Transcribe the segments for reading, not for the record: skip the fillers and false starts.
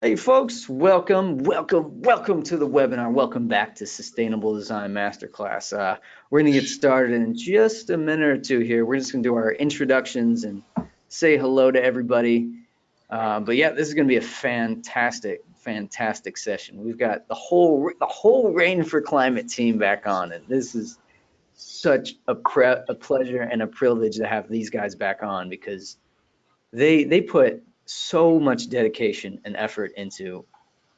Hey folks, welcome to the webinar. Welcome back to Sustainable Design Masterclass. We're gonna get started in just a minute or two here. We're just gonna do our introductions and say hello to everybody. But yeah, this is gonna be a fantastic session. We've got the whole Rain for Climate team back on, and this is such a pleasure and a privilege to have these guys back on because they put so much dedication and effort into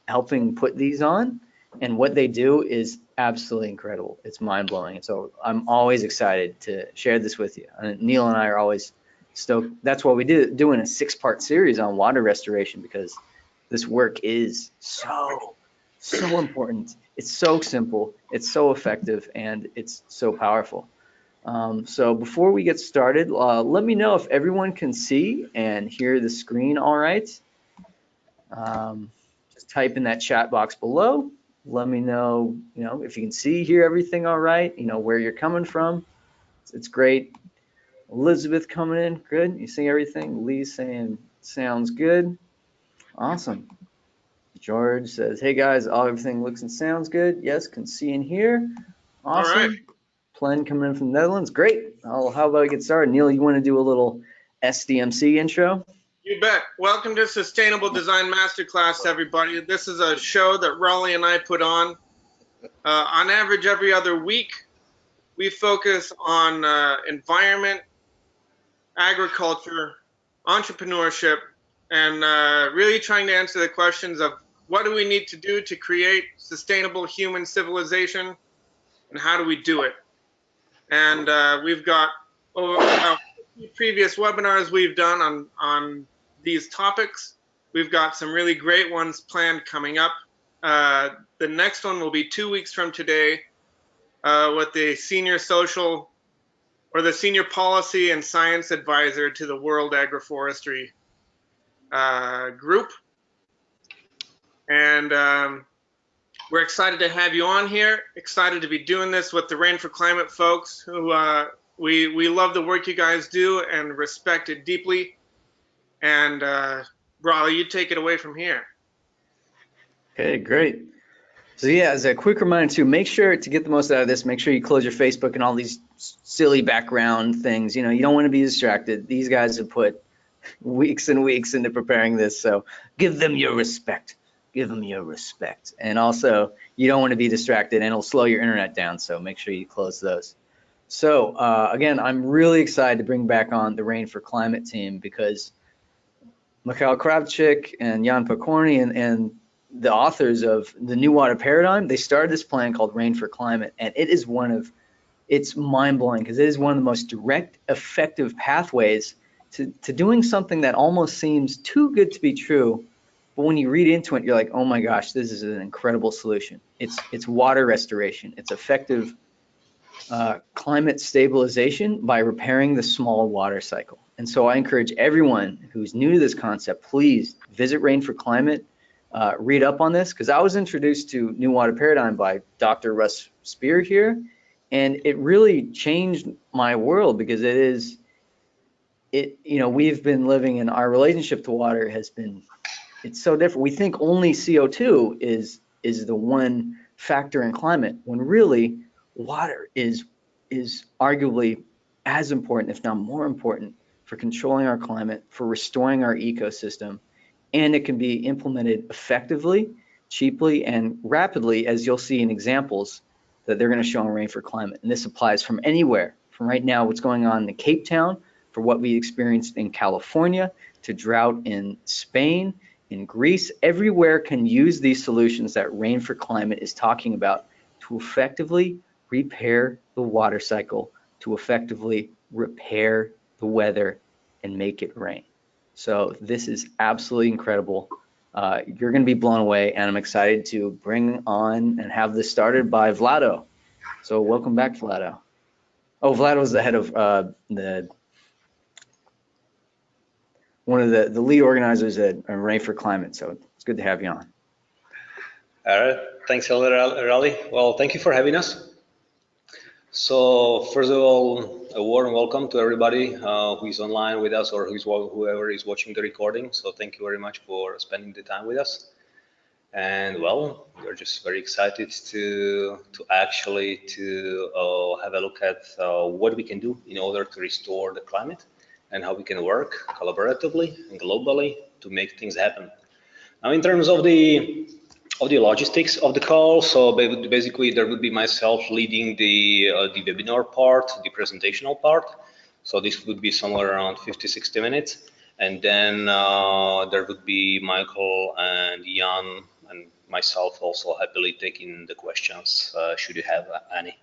helping put these on, and what they do is absolutely incredible. It's mind-blowing. So I'm always excited to share this with you. And Neil and I are always stoked. That's why we doing a 6-part series on water restoration, because this work is so important. It's so simple, it's so effective, and it's so powerful. So before we get started, let me know if everyone can see and hear the screen all right. Just type in that chat box below. Let me know, if you can see, hear everything all right, where you're coming from. It's great. Elizabeth coming in, good. You see everything? Lee's saying sounds good. Awesome. George says, hey guys, everything looks and sounds good. Yes, can see and hear. Awesome. All right. Plen coming in from the Netherlands. Great. How about we get started? Neil, you want to do a little SDMC intro? You bet. Welcome to Sustainable Design Masterclass, everybody. This is a show that Raleigh and I put on average every other week. We focus on environment, agriculture, entrepreneurship, and really trying to answer the questions of what do we need to do to create sustainable human civilization, and how do we do it? And we've got over previous webinars we've done on these topics. We've got some really great ones planned coming up. The next one will be 2 weeks from today with the senior policy and science advisor to the World Agroforestry group. And we're excited to have you on here, excited to be doing this with the Rain for Climate folks who we love the work you guys do and respect it deeply. And Raleigh, you take it away from here. Okay, great. So yeah, as a quick reminder too, make sure to get the most out of this, make sure you close your Facebook and all these silly background things. You don't want to be distracted. These guys have put weeks and weeks into preparing this, so give them your respect. Give them your respect. And also, you don't want to be distracted, and it'll slow your internet down, so make sure you close those. So again, I'm really excited to bring back on the Rain for Climate team because Mikhail Kravchuk and Jan Pokorny and the authors of the New Water Paradigm, they started this plan called Rain for Climate, and it's mind-blowing because it is one of the most direct, effective pathways to doing something that almost seems too good to be true. But when you read into it, you're like, oh my gosh, this is an incredible solution. It's water restoration. It's effective climate stabilization by repairing the small water cycle. And so I encourage everyone who's new to this concept, please visit Rain for Climate, read up on this, because I was introduced to New Water Paradigm by Dr. Russ Spear here, and it really changed my world because we've been living in our relationship to water it's so different. We think only CO2 is the one factor in climate, when really water is arguably as important, if not more important, for controlling our climate, for restoring our ecosystem, and it can be implemented effectively, cheaply, and rapidly, as you'll see in examples that they're going to show on Rain for Climate. And this applies from anywhere, from right now what's going on in Cape Town, for what we experienced in California, to drought in Spain, in Greece. Everywhere can use these solutions that Rain for Climate is talking about to effectively repair the water cycle, to effectively repair the weather and make it rain. So this is absolutely incredible. You're going to be blown away, and I'm excited to bring on and have this started by Vlado. So welcome back, Vlado. Oh, Vlado is the head of one of the lead organizers at Rain for Climate. So it's good to have you on. All right, thanks a lot, Raleigh. Well, thank you for having us. So first of all, a warm welcome to everybody who is online with us or whoever is watching the recording. So thank you very much for spending the time with us. And well, we're just very excited to actually have a look at what we can do in order to restore the climate and how we can work collaboratively and globally to make things happen. Now, in terms of the logistics of the call, so basically there would be myself leading the webinar part, the presentational part. So this would be somewhere around 50-60 minutes. And then there would be Michael and Jan and myself also happily taking the questions, should you have any.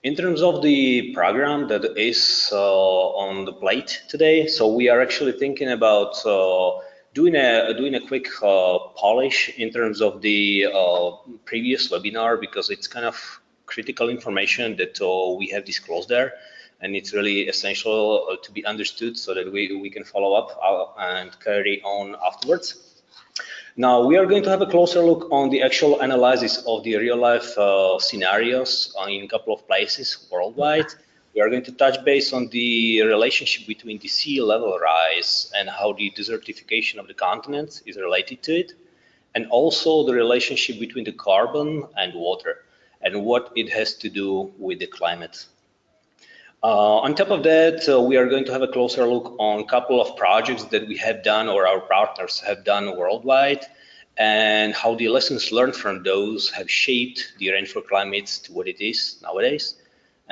In terms of the program that is on the plate today, so we are actually thinking about doing a quick polish in terms of the previous webinar, because it's kind of critical information that we have disclosed there, and it's really essential to be understood so that we can follow up and carry on afterwards. Now, we are going to have a closer look on the actual analysis of the real-life scenarios in a couple of places worldwide. We are going to touch base on the relationship between the sea level rise and how the desertification of the continent is related to it, and also the relationship between the carbon and water and what it has to do with the climate. On top of that, we are going to have a closer look on a couple of projects that we have done or our partners have done worldwide, and how the lessons learned from those have shaped the rainfall climates to what it is nowadays.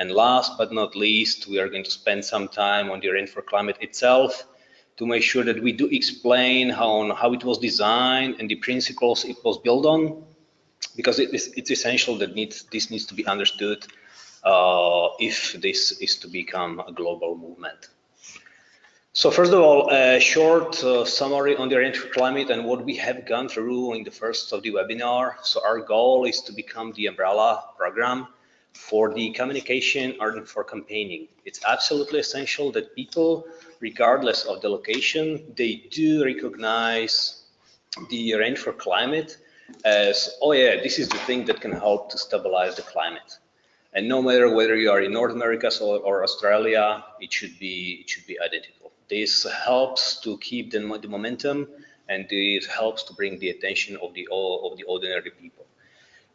And last but not least, we are going to spend some time on the rainfall climate itself to make sure that we do explain how it was designed and the principles it was built on, because it's essential that this needs to be understood if this is to become a global movement. So first of all, a short summary on the rainfall climate and what we have gone through in the first of the webinar. So our goal is to become the umbrella program for the communication and for campaigning. It's absolutely essential that people, regardless of the location, they do recognize the rainfall climate as, oh yeah, this is the thing that can help to stabilize the climate. And no matter whether you are in North America or Australia, it should be identical. This helps to keep the momentum, and it helps to bring the attention of the ordinary people.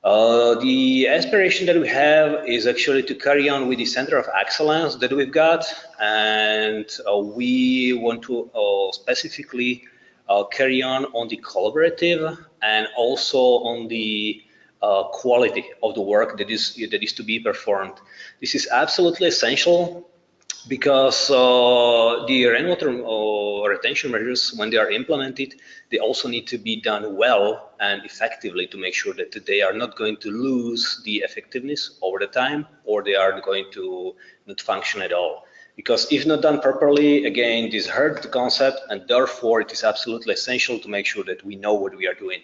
The aspiration that we have is actually to carry on with the center of excellence that we've got, and we want to specifically carry on the collaborative and also on the quality of the work that is to be performed. This is absolutely essential because the rainwater retention measures, when they are implemented, they also need to be done well and effectively to make sure that they are not going to lose the effectiveness over the time, or they are going to not function at all. Because if not done properly, again, this hurts the concept, and therefore it is absolutely essential to make sure that we know what we are doing.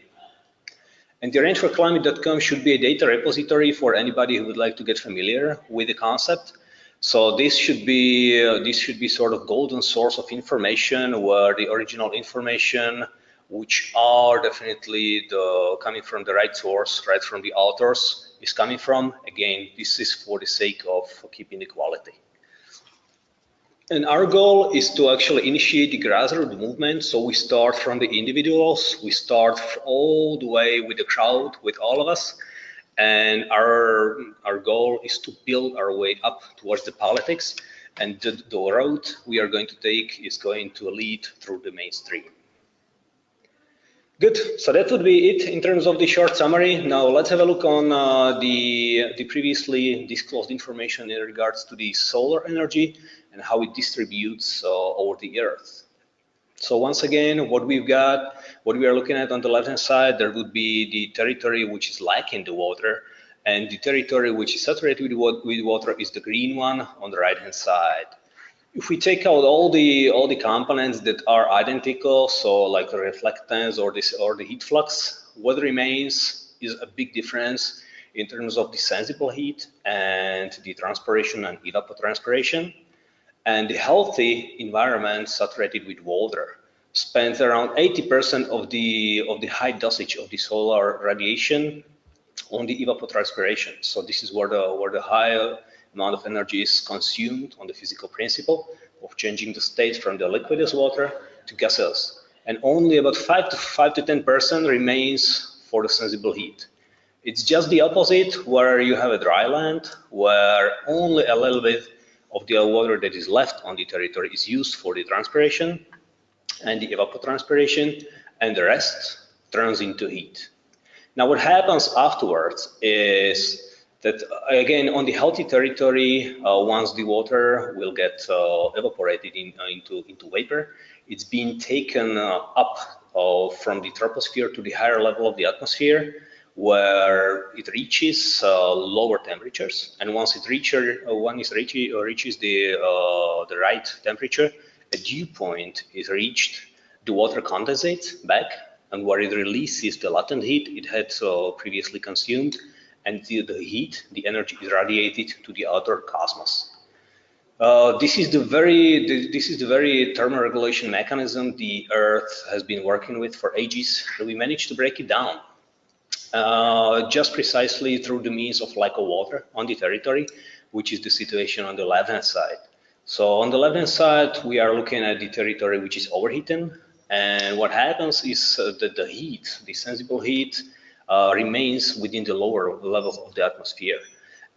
And the rainforclimate.com should be a data repository for anybody who would like to get familiar with the concept. So this should be sort of golden source of information, where the original information, which are definitely coming from the right source, right from the authors, is coming from. Again, this is for the sake of keeping the quality. And our goal is to actually initiate the grassroots movement. So we start from the individuals, we start all the way with the crowd, with all of us. And our goal is to build our way up towards the politics. And the road we are going to take is going to lead through the mainstream. Good, so that would be it in terms of the short summary. Now let's have a look on the previously disclosed information in regards to the solar energy and how it distributes over the earth. So once again, what we are looking at on the left-hand side, there would be the territory which is lacking the water, and the territory which is saturated with water is the green one on the right-hand side. If we take out all the components that are identical, so like the reflectance or the heat flux, what remains is a big difference in terms of the sensible heat and the transpiration and evapotranspiration. And the healthy environment saturated with water spends around 80% of the high dosage of the solar radiation on the evapotranspiration. So this is where the high amount of energy is consumed on the physical principle of changing the state from the liquidus water to gaseous. And only about 5 to 10% remains for the sensible heat. It's just the opposite where you have a dry land where only a little bit of the water that is left on the territory is used for the transpiration and the evapotranspiration, and the rest turns into heat. Now what happens afterwards is that, again, on the healthy territory, once the water will get evaporated into vapor, it's being taken up from the troposphere to the higher level of the atmosphere, where it reaches lower temperatures. And once it reaches the right temperature, a dew point is reached, the water condensates back, and where it releases the latent heat it had previously consumed, and the heat, the energy is radiated to the outer cosmos. This is the very thermoregulation mechanism the Earth has been working with for ages, and we managed to break it down just precisely through the means of lack of water on the territory, which is the situation on the left-hand side. So on the left-hand side, we are looking at the territory which is overheating, and what happens is that the heat, the sensible heat, remains within the lower levels of the atmosphere.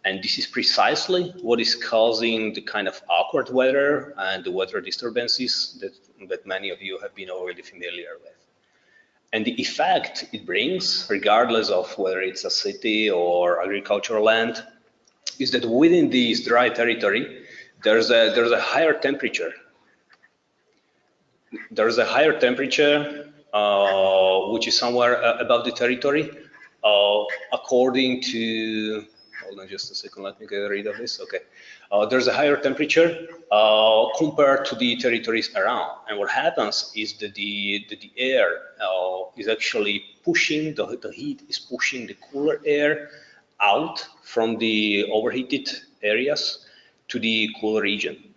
And this is precisely what is causing the kind of awkward weather and the weather disturbances that many of you have been already familiar with. And the effect it brings, regardless of whether it's a city or agricultural land, is that within this dry territory, there's a higher temperature. There's a higher temperature which is somewhere above the territory, according to, hold on just a second, let me get rid of this, okay. There's a higher temperature compared to the territories around. And what happens is that the air is actually pushing, the heat is pushing the cooler air out from the overheated areas to the cooler region.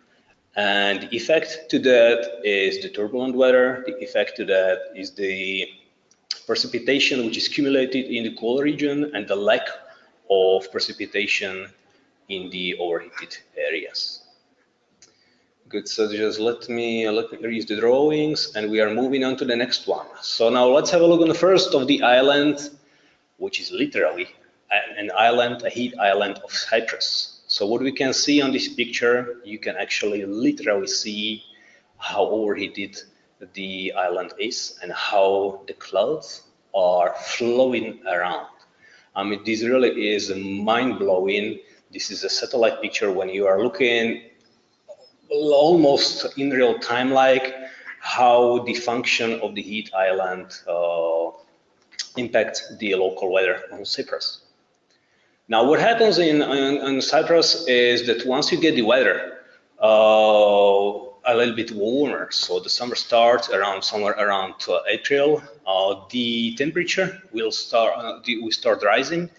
And the effect to that is the turbulent weather. The effect to that is the precipitation which is accumulated in the cooler region and the lack of precipitation in the overheated areas. Good, so just let me erase the drawings, and we are moving on to the next one. So now let's have a look on the first of the island, which is literally an island, a heat island of Cyprus. So what we can see on this picture, you can actually literally see how overheated the island is and how the clouds are flowing around. I mean, this really is mind-blowing. This is a satellite picture when you are looking almost in real time, like how the function of the heat island impacts the local weather on Cyprus. Now, what happens in Cyprus is that once you get the weather a little bit warmer, so the summer starts somewhere around April, the temperature will start rising,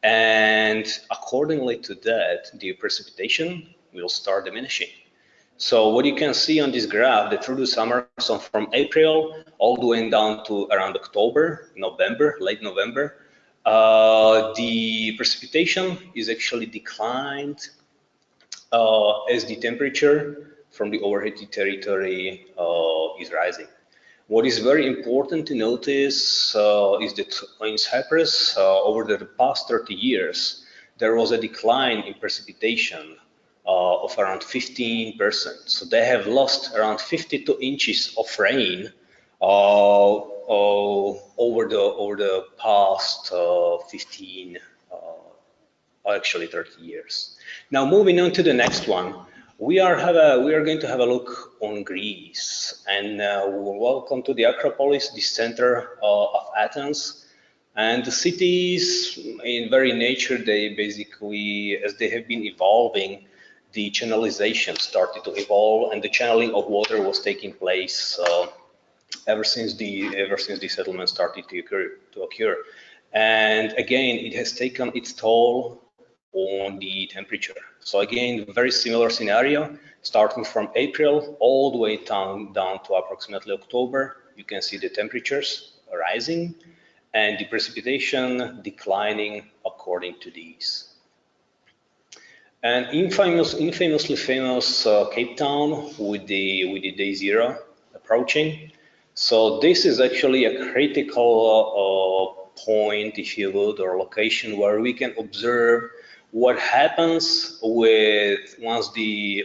and accordingly to that, the precipitation will start diminishing. So what you can see on this graph, that through the summer, so from April all the way down to around October, November, late November, the precipitation is actually declined as the temperature from the overheated territory is rising. What is very important to notice is that in Cyprus, over the past 30 years, there was a decline in precipitation of around 15%. So they have lost around 52 inches of rain over the past 15, actually 30 years. Now moving on to the next one, we are going to have a look on Greece, and welcome to the Acropolis, the center of Athens. And the cities, in very nature, they basically, as they have been evolving, the channelization started to evolve, and the channeling of water was taking place ever since the settlement started to occur. And again, it has taken its toll on the temperature. So again, very similar scenario, starting from April all the way down to approximately October. You can see the temperatures rising and the precipitation declining according to these. And infamously famous Cape Town with the day zero approaching. So this is actually a critical point, if you would, or location where we can observe what happens with once the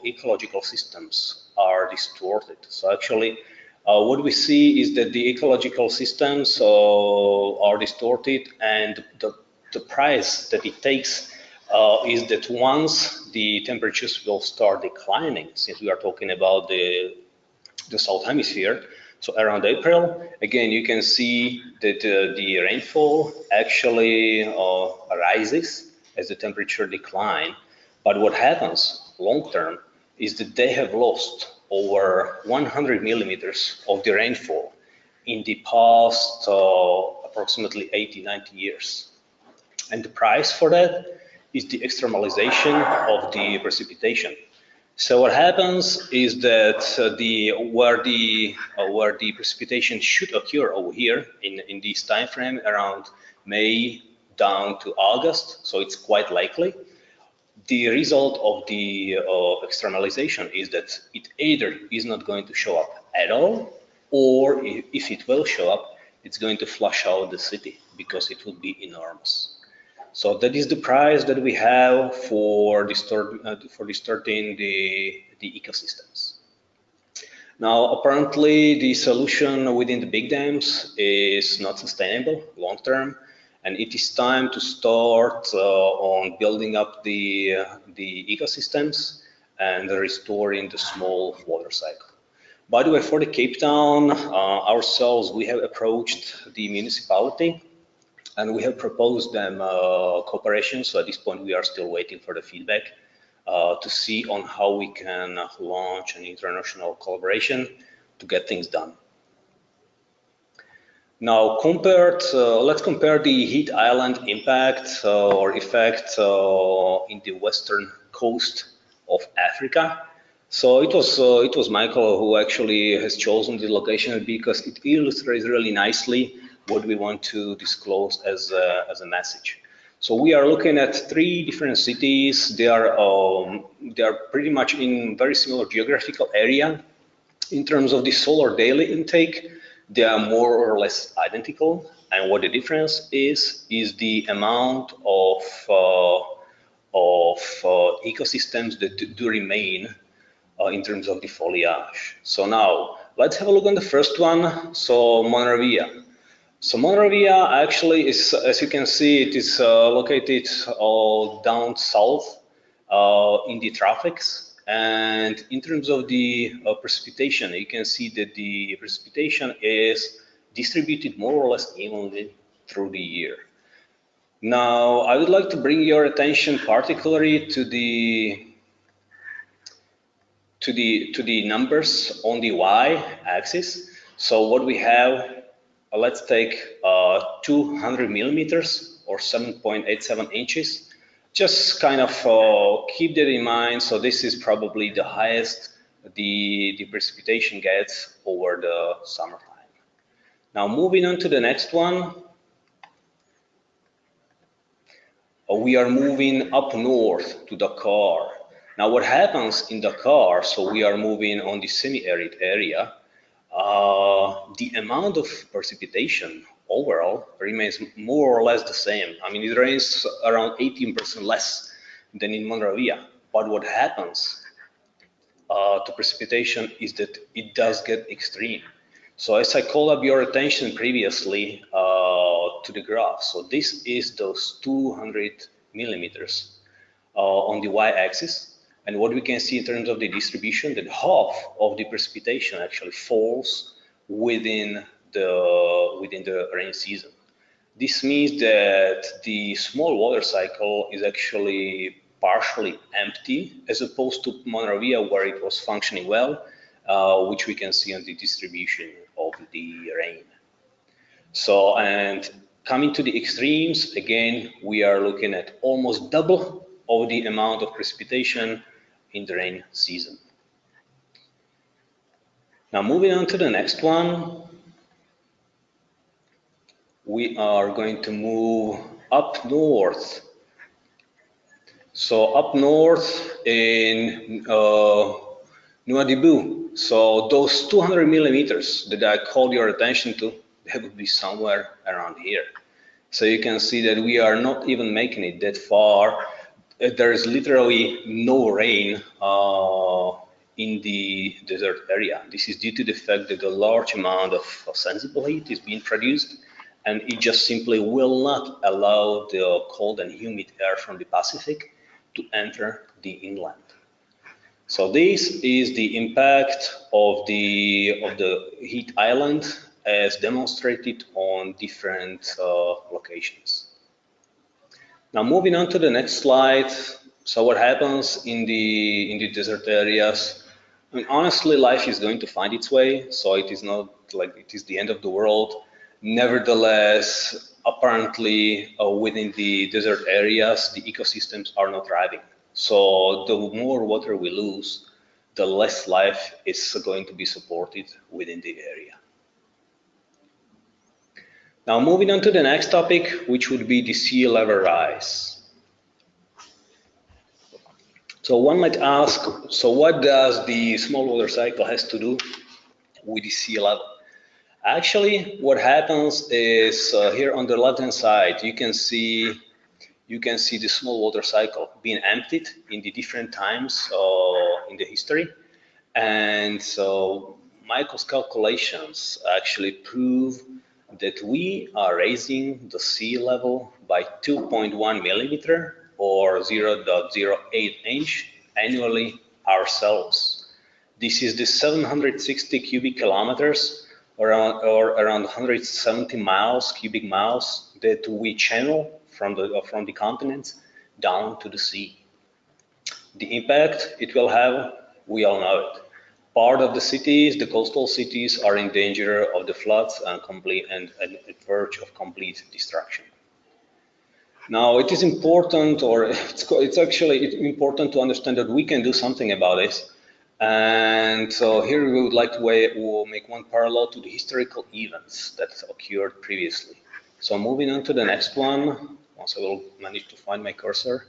ecological systems are distorted. So actually, what we see is that the ecological systems are distorted, and the price that it takes is that once the temperatures will start declining, since we are talking about the south hemisphere, so around April, again, you can see that the rainfall actually rises as the temperature decline. But what happens long term is that they have lost over 100 millimeters of the rainfall in the past approximately 80, 90 years. And the price for that is the externalization of the precipitation. So what happens is that where the precipitation should occur over here in this time frame around May down to August, so it's quite likely. The result of the externalization is that it either is not going to show up at all, or if it will show up, it's going to flush out the city because it will be enormous. So that is the price that we have for distorting the ecosystems. Now, apparently, the solution within the big dams is not sustainable long term, and it is time to start on building up the ecosystems and restoring the small water cycle. By the way, for the Cape Town, ourselves, we have approached the municipality and we have proposed them cooperation. So at this point, we are still waiting for the feedback to see on how we can launch an international collaboration to get things done. Now, let's compare the heat island impact or effect in the western coast of Africa. So it was Michael who actually has chosen the location because it illustrates really nicely what we want to disclose as a message. So we are looking at 3 different cities. They are pretty much in very similar geographical area. In terms of the solar daily intake, they are more or less identical. And what the difference is the amount of ecosystems that do remain in terms of the foliage. So now let's have a look on the first one. So Monrovia. So Monrovia actually is, as you can see, it is located down south in the tropics. And in terms of the precipitation, you can see that the precipitation is distributed more or less evenly through the year. Now, I would like to bring your attention particularly to the numbers on the y-axis. So what we have, let's take 200 millimeters or 7.87 inches. Just kind of keep that in mind. So this is probably the highest the precipitation gets over the summertime. Now moving on to the next one. We are moving up north to Dakar. Now what happens in Dakar, so we are moving on the semi-arid area, the amount of precipitation overall remains more or less the same. I mean, it rains around 18% less than in Monrovia. But what happens to precipitation is that it does get extreme. So as I called up your attention previously to the graph, so this is those 200 millimeters on the y-axis. And what we can see in terms of the distribution, that half of the precipitation actually falls within the rain season. This means that the small water cycle is actually partially empty, as opposed to Monrovia, where it was functioning well, which we can see on the distribution of the rain. So, and coming to the extremes, again, we are looking at almost double of the amount of precipitation in the rain season. Now moving on to the next one, we are going to move up north So up north in Nouadhibou, so those 200 millimeters that I called your attention to, they would be somewhere around here. So you can see that we are not even making it that far. There is literally no rain in the desert area. This is due to the fact that a large amount of sensible heat is being produced, and it just simply will not allow the cold and humid air from the Pacific to enter the inland. So this is the impact of the heat island as demonstrated on different locations. Now moving on to the next slide. So what happens in the desert areas? I mean, honestly, life is going to find its way. So it is not like it is the end of the world. Nevertheless, apparently within the desert areas, the ecosystems are not thriving. So the more water we lose, the less life is going to be supported within the area. Now moving on to the next topic, which would be the sea level rise. So one might ask, so what does the small water cycle has to do with the sea level? Actually, what happens is here on the left-hand side, you can see the small water cycle being emptied in the different times in the history. And so Michael's calculations actually prove that we are raising the sea level by 2.1 millimeter or 0.08 inch annually ourselves. This is the 760 cubic kilometers or around 170 miles, cubic miles that we channel from the continents down to the sea. The impact it will have, we all know it. Part of the cities, the coastal cities, are in danger of the floods and at verge of complete destruction. Now, it is important, or it's actually important to understand that we can do something about this. And so here we would like to make one parallel to the historical events that occurred previously. So moving on to the next one, once I will manage to find my cursor.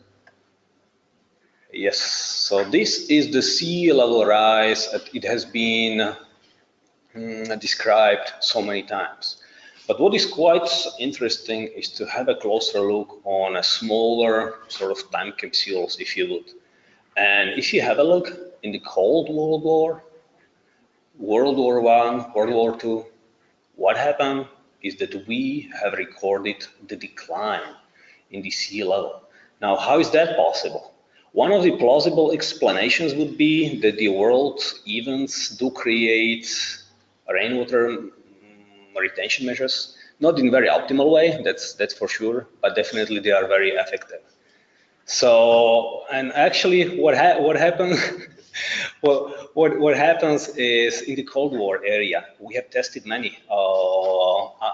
Yes, so this is the sea level rise. It has been described so many times. But what is quite interesting is to have a closer look on a smaller sort of time capsules, if you would. And if you have a look in the Cold World War, World War I, World War II, what happened is that we have recorded the decline in the sea level. Now, how is that possible? One of the plausible explanations would be that the world events do create rainwater retention measures, not in a very optimal way, that's for sure, but definitely they are very effective. So, and actually what happened, well, what happens is in the Cold War area, we have tested many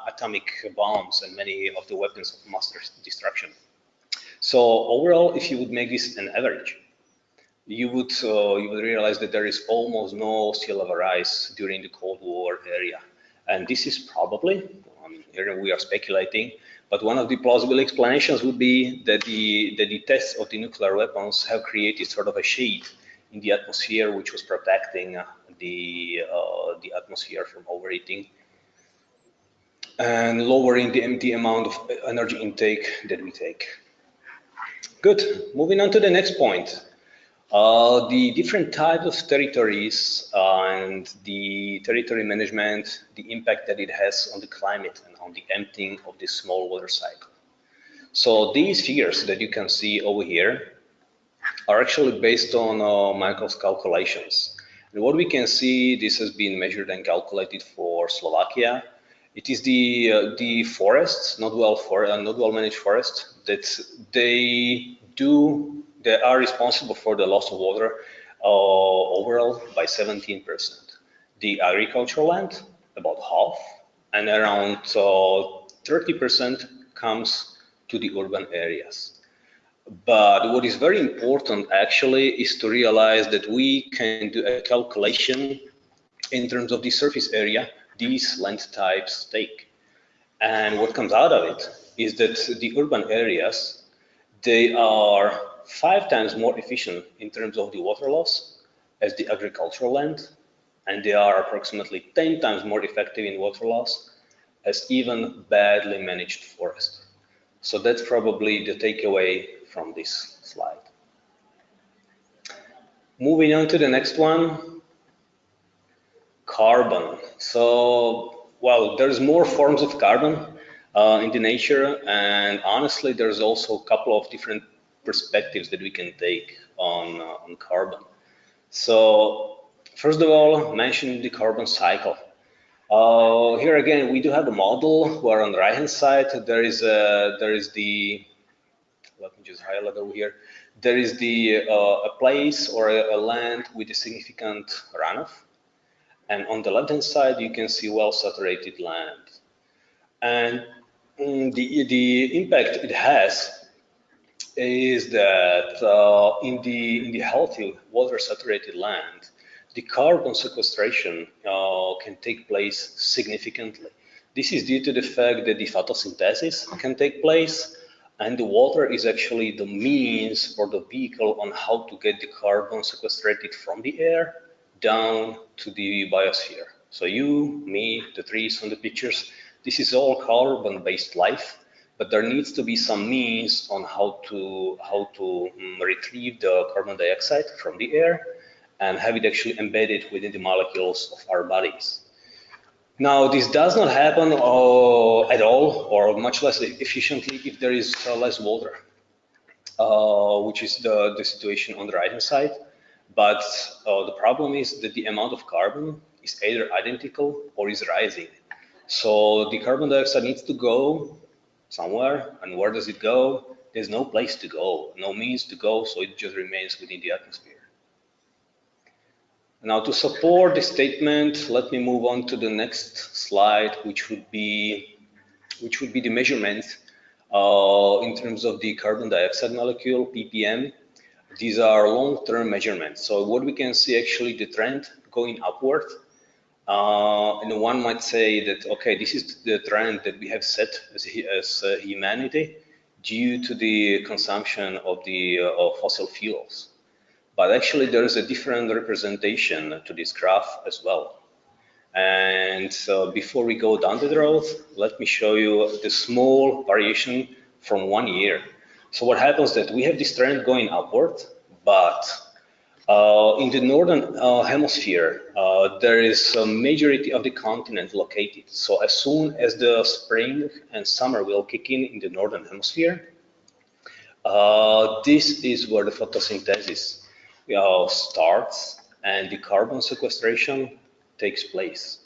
atomic bombs and many of the weapons of mass destruction. So overall, if you would make this an average, you would realize that there is almost no sea level rise during the Cold War area. And this is probably, I mean, here we are speculating, but one of the plausible explanations would be that the tests of the nuclear weapons have created sort of a shade in the atmosphere, which was protecting the atmosphere from overheating and lowering the amount of energy intake that we take. Good. Moving on to the next point. The different types of territories and the territory management, the impact that it has on the climate and on the emptying of the small water cycle. So these figures that you can see over here are actually based on Michael's calculations. And what we can see, this has been measured and calculated for Slovakia. It is the forests, not well managed forests, that they are responsible for the loss of water overall by 17%. The agricultural land, about half, and around 30% comes to the urban areas. But what is very important actually is to realize that we can do a calculation in terms of the surface area these land types take. And what comes out of it is that the urban areas, they are 5 times more efficient in terms of the water loss as the agricultural land, and they are approximately 10 times more effective in water loss as even badly managed forest. So that's probably the takeaway from this slide. Moving on to the next one, carbon. So, well, there's more forms of carbon in the nature, and honestly, there's also a couple of different perspectives that we can take on carbon. So, first of all, mention the carbon cycle. Here again, we do have a model where on the right-hand side there is the, let me just highlight over here. There is the a place or a land with a significant runoff, and on the left-hand side you can see well-saturated land. And the impact it has is that in the healthy water-saturated land, the carbon sequestration can take place significantly. This is due to the fact that the photosynthesis can take place, and the water is actually the means or the vehicle on how to get the carbon sequestrated from the air down to the biosphere. So you, me, the trees on the pictures, this is all carbon-based life, but there needs to be some means on how to retrieve the carbon dioxide from the air and have it actually embedded within the molecules of our bodies. Now, this does not happen at all, or much less efficiently, if there is less water, which is the situation on the right-hand side. But the problem is that the amount of carbon is either identical or is rising. So the carbon dioxide needs to go somewhere, and where does it go? There's no place to go, no means to go, so it just remains within the atmosphere. Now, to support this statement, let me move on to the next slide, which would be the measurement in terms of the carbon dioxide molecule, ppm. These are long-term measurements. So what we can see actually the trend going upward. And one might say that, okay, this is the trend that we have set as humanity due to the consumption of the fossil fuels. But actually there is a different representation to this graph as well. And before we go down the road, let me show you the small variation from 1 year. So what happens that we have this trend going upward, but in the northern hemisphere, there is a majority of the continent located. So as soon as the spring and summer will kick in the northern hemisphere, this is where the photosynthesis starts and the carbon sequestration takes place.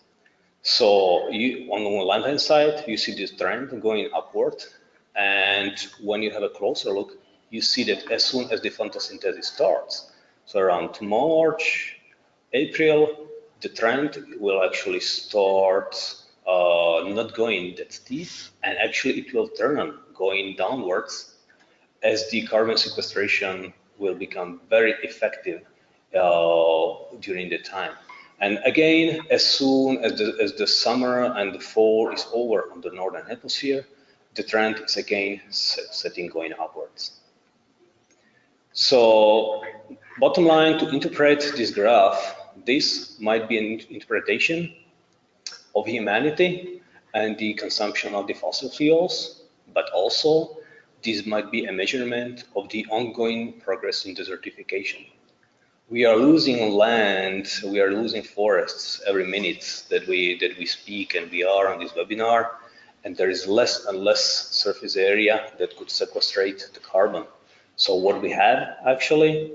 So on the left-hand side, you see this trend going upward. And when you have a closer look, you see that as soon as the photosynthesis starts, so around March, April, the trend will actually start not going that steep, and actually it will turn going downwards as the carbon sequestration will become very effective during the time. And again, as soon as the summer and the fall is over on the northern hemisphere, the trend is again setting going upwards. So bottom line, to interpret this graph, this might be an interpretation of humanity and the consumption of the fossil fuels, but also this might be a measurement of the ongoing progress in desertification. We are losing land, we are losing forests every minute that we speak and we are on this webinar, and there is less and less surface area that could sequestrate the carbon. So what we have actually,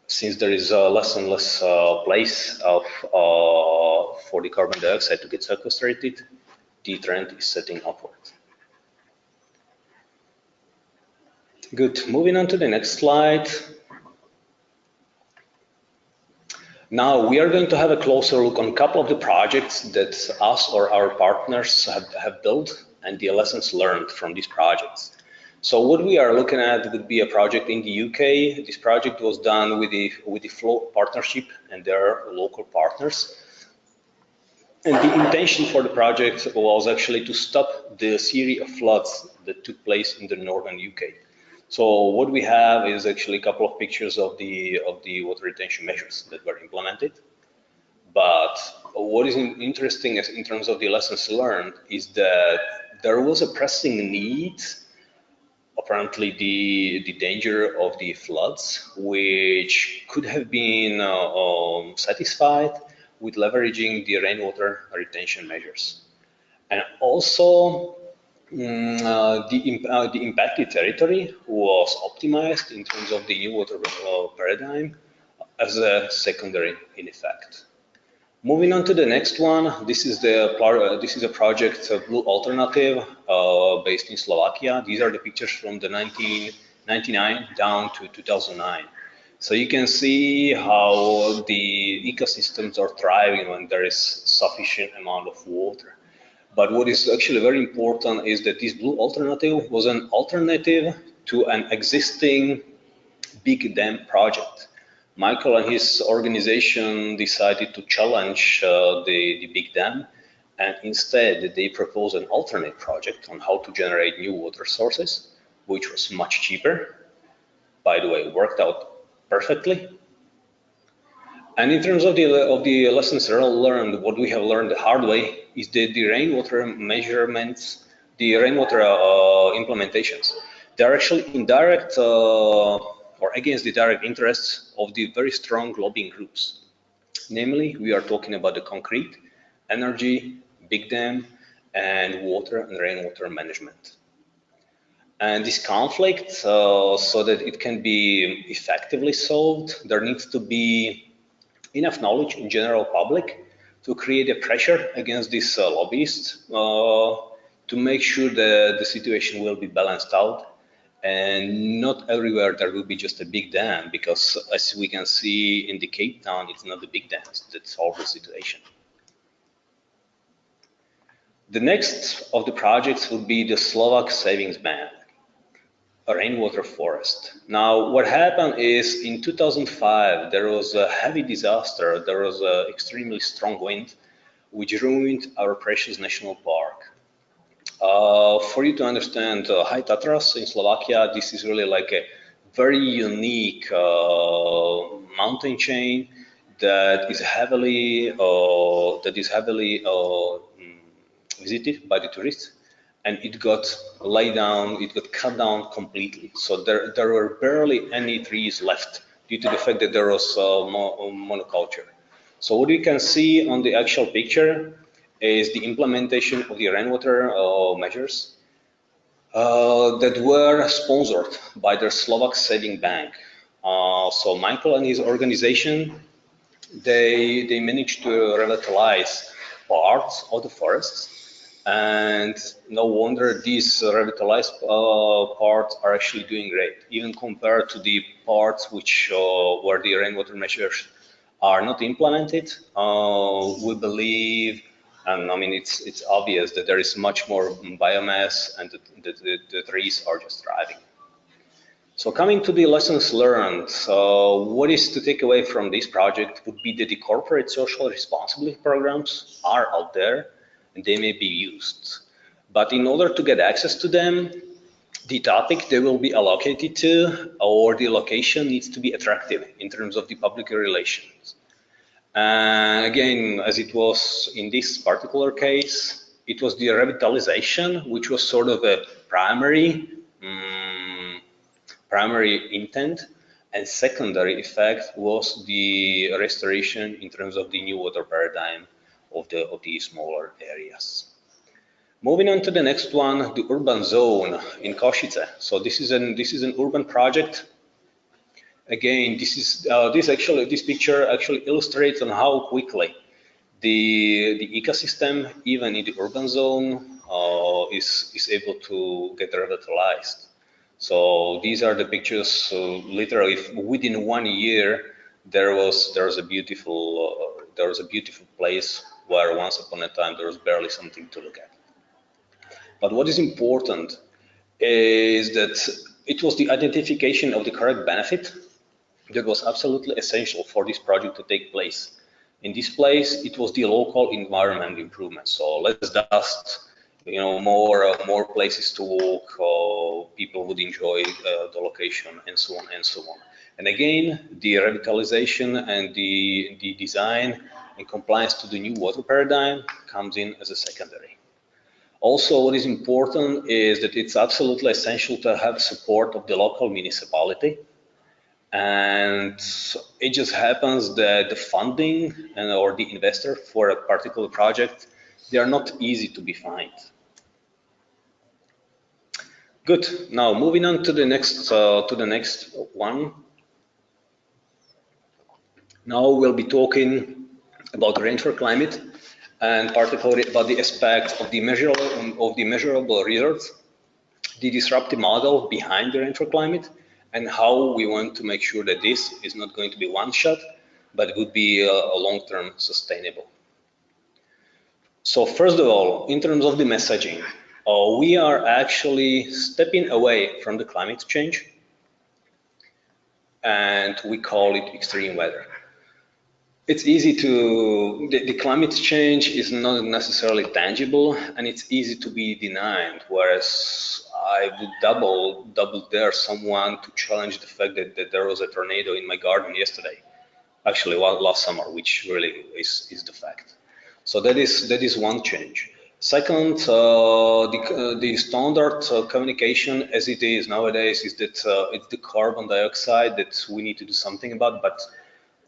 since there is less and less place for the carbon dioxide to get sequestrated, the trend is setting upward. Good, moving on to the next slide. Now we are going to have a closer look on a couple of the projects that us or our partners have built and the lessons learned from these projects. So what we are looking at would be a project in the UK. This project was done with the Flow Partnership and their local partners. And the intention for the project was actually to stop the series of floods that took place in the northern UK. So what we have is actually a couple of pictures of the water retention measures that were implemented. But what is interesting in terms of the lessons learned is that there was a pressing need, apparently the danger of the floods, which could have been satisfied with leveraging the rainwater retention measures. And also, the impacted territory was optimized in terms of the new water paradigm as a secondary in effect. Moving on to the next one, this is a project Blue Alternative based in Slovakia. These are the pictures from the 1999 down to 2009. So you can see how the ecosystems are thriving when there is sufficient amount of water. But what is actually very important is that this Blue Alternative was an alternative to an existing big dam project. Michael and his organization decided to challenge the big dam, and instead they proposed an alternate project on how to generate new water sources, which was much cheaper. By the way, worked out perfectly. And in terms of the lessons learned, what we have learned the hard way is that the rainwater measurements, the rainwater implementations, they're actually indirect or against the direct interests of the very strong lobbying groups. Namely, we are talking about the concrete, energy, big dam, and water and rainwater management. And this conflict, so that it can be effectively solved, there needs to be enough knowledge in general public to create a pressure against these lobbyists to make sure that the situation will be balanced out. And not everywhere there will be just a big dam, because as we can see in the Cape Town, it's not the big dams that solve the situation. The next of the projects would be the Slovak Savings Bank, a rainwater forest. Now, what happened is in 2005, there was a heavy disaster. There was an extremely strong wind, which ruined our precious national park. For you to understand, High Tatras in Slovakia, this is really like a very unique mountain chain that is heavily visited by the tourists, and it got cut down completely. So there were barely any trees left due to the fact that there was monoculture. So what you can see on the actual picture is the implementation of the rainwater measures that were sponsored by the Slovak Saving Bank. So Michael and his organization, they managed to revitalize parts of the forests, and no wonder these revitalized parts are actually doing great, even compared to the parts which where the rainwater measures are not implemented. We believe, and I mean it's obvious that there is much more biomass, and the trees are just thriving. So coming to the lessons learned, what is to take away from this project would be that the corporate social responsibility programs are out there and they may be used. But in order to get access to them, the topic they will be allocated to or the location needs to be attractive in terms of the public relations. Again, as it was in this particular case, it was the revitalization, which was sort of a primary intent, and secondary effect was the restoration in terms of the new water paradigm of the smaller areas. Moving on to the next one, the urban zone in Kosice. So this is an urban project. Again, this picture actually illustrates on how quickly the ecosystem, even in the urban zone, is able to get revitalized. So these are the pictures. Literally, within 1 year, there was a beautiful place where once upon a time there was barely something to look at. But what is important is that it was the identification of the correct benefit that was absolutely essential for this project to take place. In this place, it was the local environment improvement. So less dust, more places to walk, people would enjoy the location, and so on and so on. And again, the revitalization and the design and compliance to the new water paradigm comes in as a secondary. Also, what is important is that it's absolutely essential to have support of the local municipality. And it just happens that the funding or the investor for a particular project, they are not easy to be found. Good. Now moving on to the next one. Now we'll be talking about rainfall climate, and particularly about the aspect of the measurable results, the disruptive model behind the rainfall climate, and how we want to make sure that this is not going to be one shot, but it would be a long-term sustainable. So first of all, in terms of the messaging, we are actually stepping away from the climate change, and we call it extreme weather. It's easy to, the climate change is not necessarily tangible, and it's easy to be denied, whereas I would double dare someone to challenge the fact that there was a tornado in my garden yesterday, actually last summer, which really is the fact. So that is one change. Second, the standard communication as it is nowadays is that it's the carbon dioxide that we need to do something about, but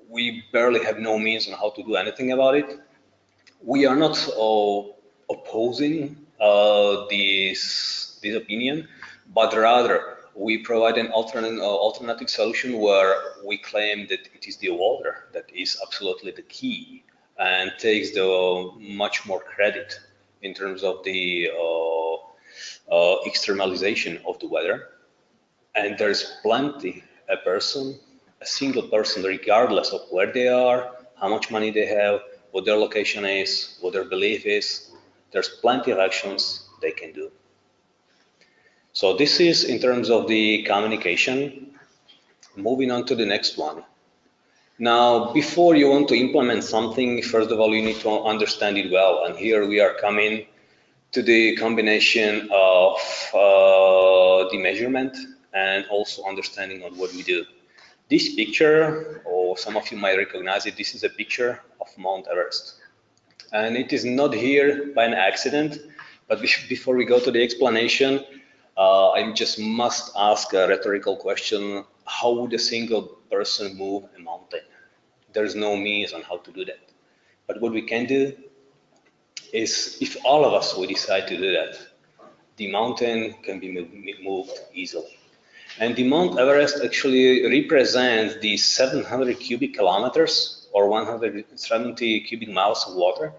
we barely have no means on how to do anything about it. We are not opposing this opinion, but rather we provide an alternative solution where we claim that it is the water that is absolutely the key and takes the much more credit in terms of the externalization of the weather. And there's plenty a single person, regardless of where they are, how much money they have, what their location is, what their belief is, there's plenty of actions they can do. So this is in terms of the communication. Moving on to the next one. Now, before you want to implement something, first of all, you need to understand it well. And here we are coming to the combination of the measurement and also understanding of what we do. This picture, or some of you might recognize it, this is a picture of Mount Everest. And it is not here by an accident, but before we go to the explanation, I just must ask a rhetorical question. How would a single person move a mountain? There's no means on how to do that. But what we can do is, if all of us would decide to do that, the mountain can be moved easily. And the Mount Everest actually represents the 700 cubic kilometers or 170 cubic miles of water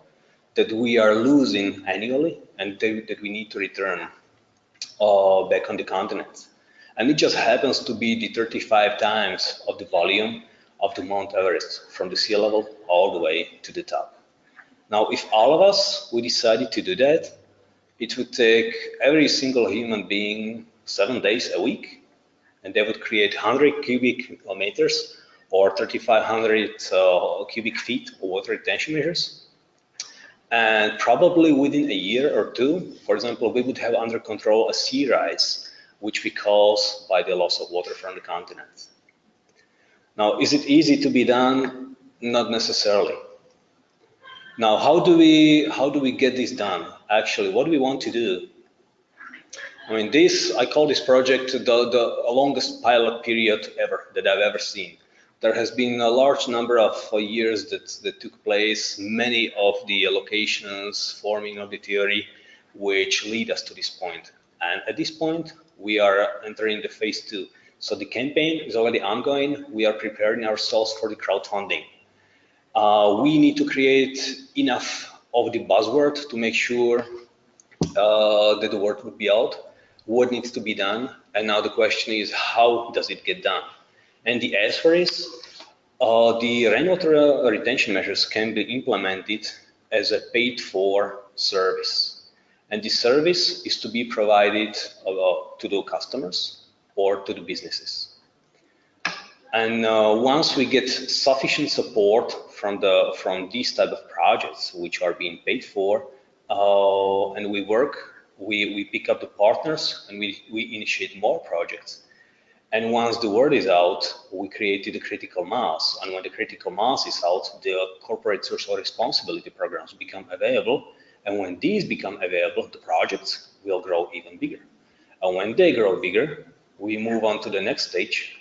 that we are losing annually and that we need to return back on the continent. And it just happens to be the 35 times of the volume of the Mount Everest from the sea level all the way to the top. Now, if all of us, we decided to do that, it would take every single human being 7 days a week, and they would create 100 cubic meters or 3,500 cubic feet of water retention measures. And probably within a year or two, for example, we would have under control a sea rise, which we cause by the loss of water from the continent. Now, is it easy to be done? Not necessarily. Now, how do we get this done? Actually, what do we want to do? I mean, I call this project the longest pilot period ever that I've ever seen. There has been a large number of years that took place, many of the allocations, forming of the theory, which lead us to this point. And at this point, we are entering the phase 2. So the campaign is already ongoing. We are preparing ourselves for the crowdfunding. We need to create enough of the buzzword to make sure that the word would be out, what needs to be done, and now the question is, how does it get done? And the answer is, the rainwater retention measures can be implemented as a paid-for service. And the service is to be provided to the customers or to the businesses. And once we get sufficient support from these type of projects, which are being paid for, and we work, we pick up the partners and we initiate more projects. And once the word is out, we created a critical mass. And when the critical mass is out, the corporate social responsibility programs become available. And when these become available, the projects will grow even bigger. And when they grow bigger, we move on to the next stage,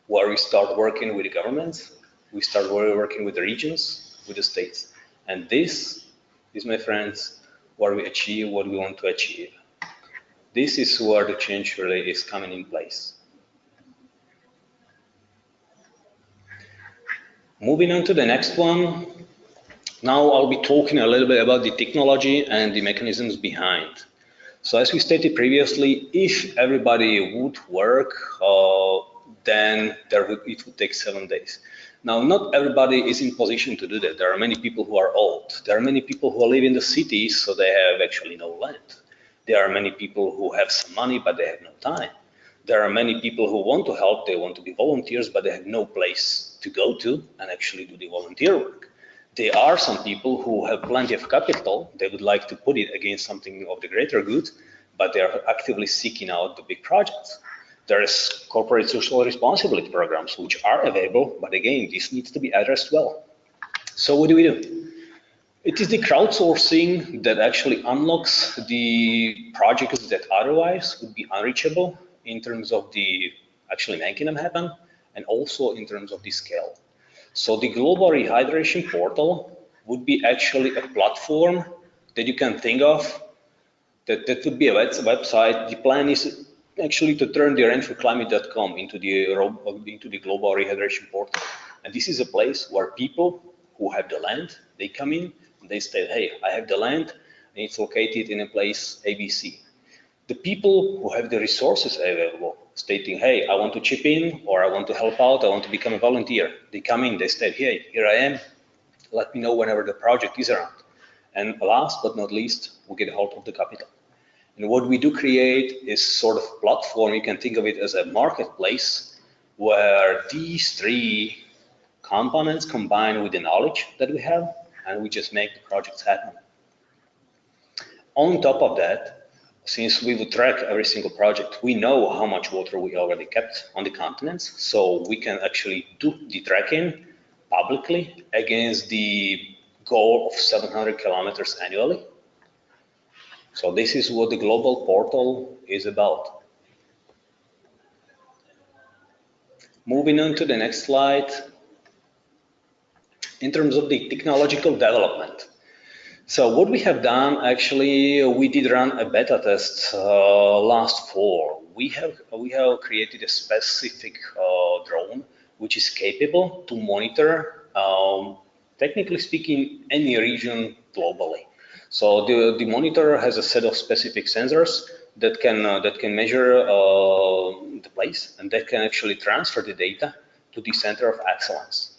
where we start working with the governments, we start working with the regions, with the states. And this is, my friends, where we achieve what we want to achieve. This is where the change really is coming in place. Moving on to the next one. Now I'll be talking a little bit about the technology and the mechanisms behind. So as we stated previously, if everybody would work, then it would take 7 days. Now, not everybody is in position to do that. There are many people who are old. There are many people who live in the cities, so they have actually no land. There are many people who have some money, but they have no time. There are many people who want to help, they want to be volunteers, but they have no place to go to and actually do the volunteer work. There are some people who have plenty of capital, they would like to put it against something of the greater good, but they are actively seeking out the big projects. There is corporate social responsibility programs which are available, but again, this needs to be addressed well. So what do we do? It is the crowdsourcing that actually unlocks the projects that otherwise would be unreachable in terms of the actually making them happen, and also in terms of the scale. So the global rehydration portal would be actually a platform that you can think of, that would be a website. The plan is actually to turn the rainforclimate.com into the global rehydration portal. And this is a place where people who have the land, they come in and they say, hey, I have the land and it's located in a place ABC. The people who have the resources available, stating, hey, I want to chip in, or I want to help out, I want to become a volunteer. They come in, they say, hey, here I am, let me know whenever the project is around. And last but not least, we get hold of the capital. And what we do create is sort of a platform, you can think of it as a marketplace, where these three components combine with the knowledge that we have, and we just make the projects happen. On top of that, since we would track every single project, we know how much water we already kept on the continents, so we can actually do the tracking publicly against the goal of 700 kilometers annually. So this is what the global portal is about. Moving on to the next slide. In terms of the technological development. So what we have done, actually, we did run a beta test last fall. We have created a specific drone which is capable to monitor, technically speaking, any region globally. So the monitor has a set of specific sensors that can measure the place, and that can actually transfer the data to the center of excellence.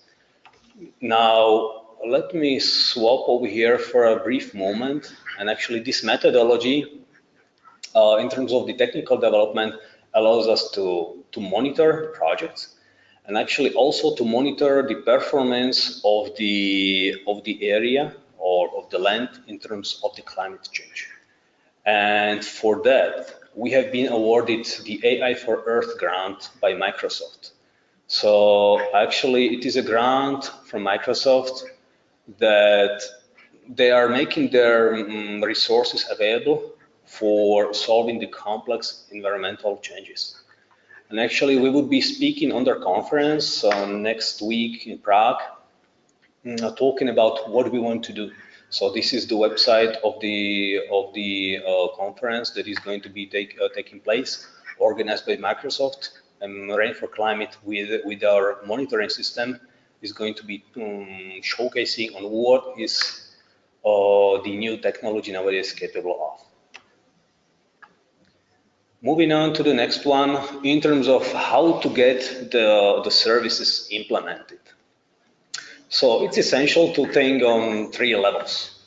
Now, let me swap over here for a brief moment. And actually this methodology, in terms of the technical development, allows us to monitor projects and actually also to monitor the performance of the area or of the land in terms of the climate change. And for that, we have been awarded the AI for Earth grant by Microsoft. So actually it is a grant from Microsoft that they are making their resources available for solving the complex environmental changes. And actually we would be speaking on their conference next week in Prague, talking about what we want to do. So this is the website of the conference that is going to be taking place, organized by Microsoft. And Rain for Climate with our monitoring system is going to be showcasing on what is the new technology nowadays capable of. Moving on to the next one, in terms of how to get the services implemented. So it's essential to think on 3 levels.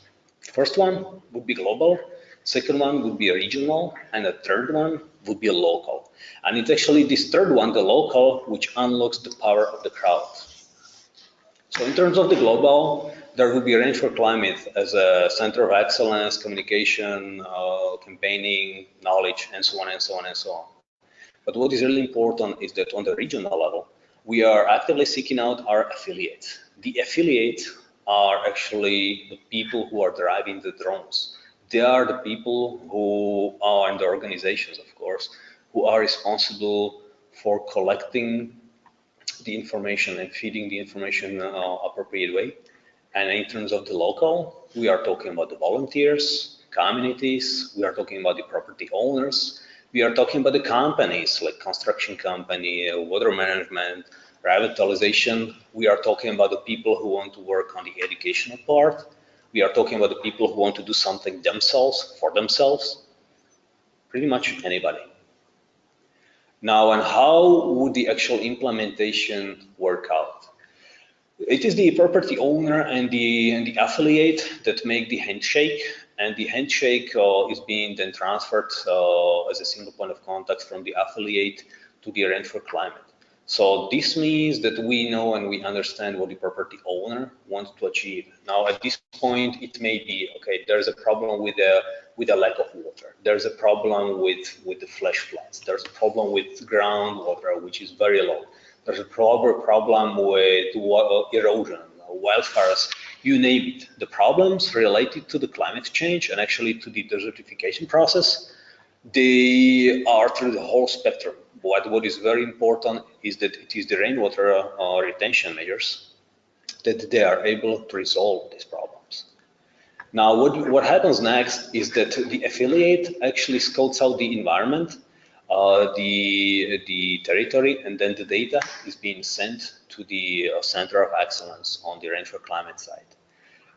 First one would be global, second one would be regional, and the third one would be local. And it's actually this third one, the local, which unlocks the power of the crowd. So in terms of the global, there will be Range for Climate as a center of excellence, communication, campaigning, knowledge, and so on and so on and so on. But what is really important is that on the regional level, we are actively seeking out our affiliates. The affiliates are actually the people who are driving the drones. They are the people who are in the organizations, of course, who are responsible for collecting the information and feeding the information appropriate way. And in terms of the local, we are talking about the volunteers, communities, we are talking about the property owners, we are talking about the companies like construction company, water management, revitalization. We are talking about the people who want to work on the educational part. We are talking about the people who want to do something themselves, for themselves. Pretty much anybody. Now, and how would the actual implementation work out? It is the property owner and the affiliate that make the handshake, and the handshake is being then transferred as a single point of contact from the affiliate to the Range for Climate. So this means that we know and we understand what the property owner wants to achieve. Now, at this point, it may be, okay, there's a problem with a lack of water. There's a problem with the flash floods. There's a problem with groundwater, which is very low. There's a problem with erosion, wildfires, you name it. The problems related to the climate change and actually to the desertification process, they are through the whole spectrum. But what is very important is that it is the rainwater retention measures that they are able to resolve these problems. Now, what happens next is that the affiliate actually scouts out the environment, the territory, and then the data is being sent to the Center of Excellence on the Range for Climate side.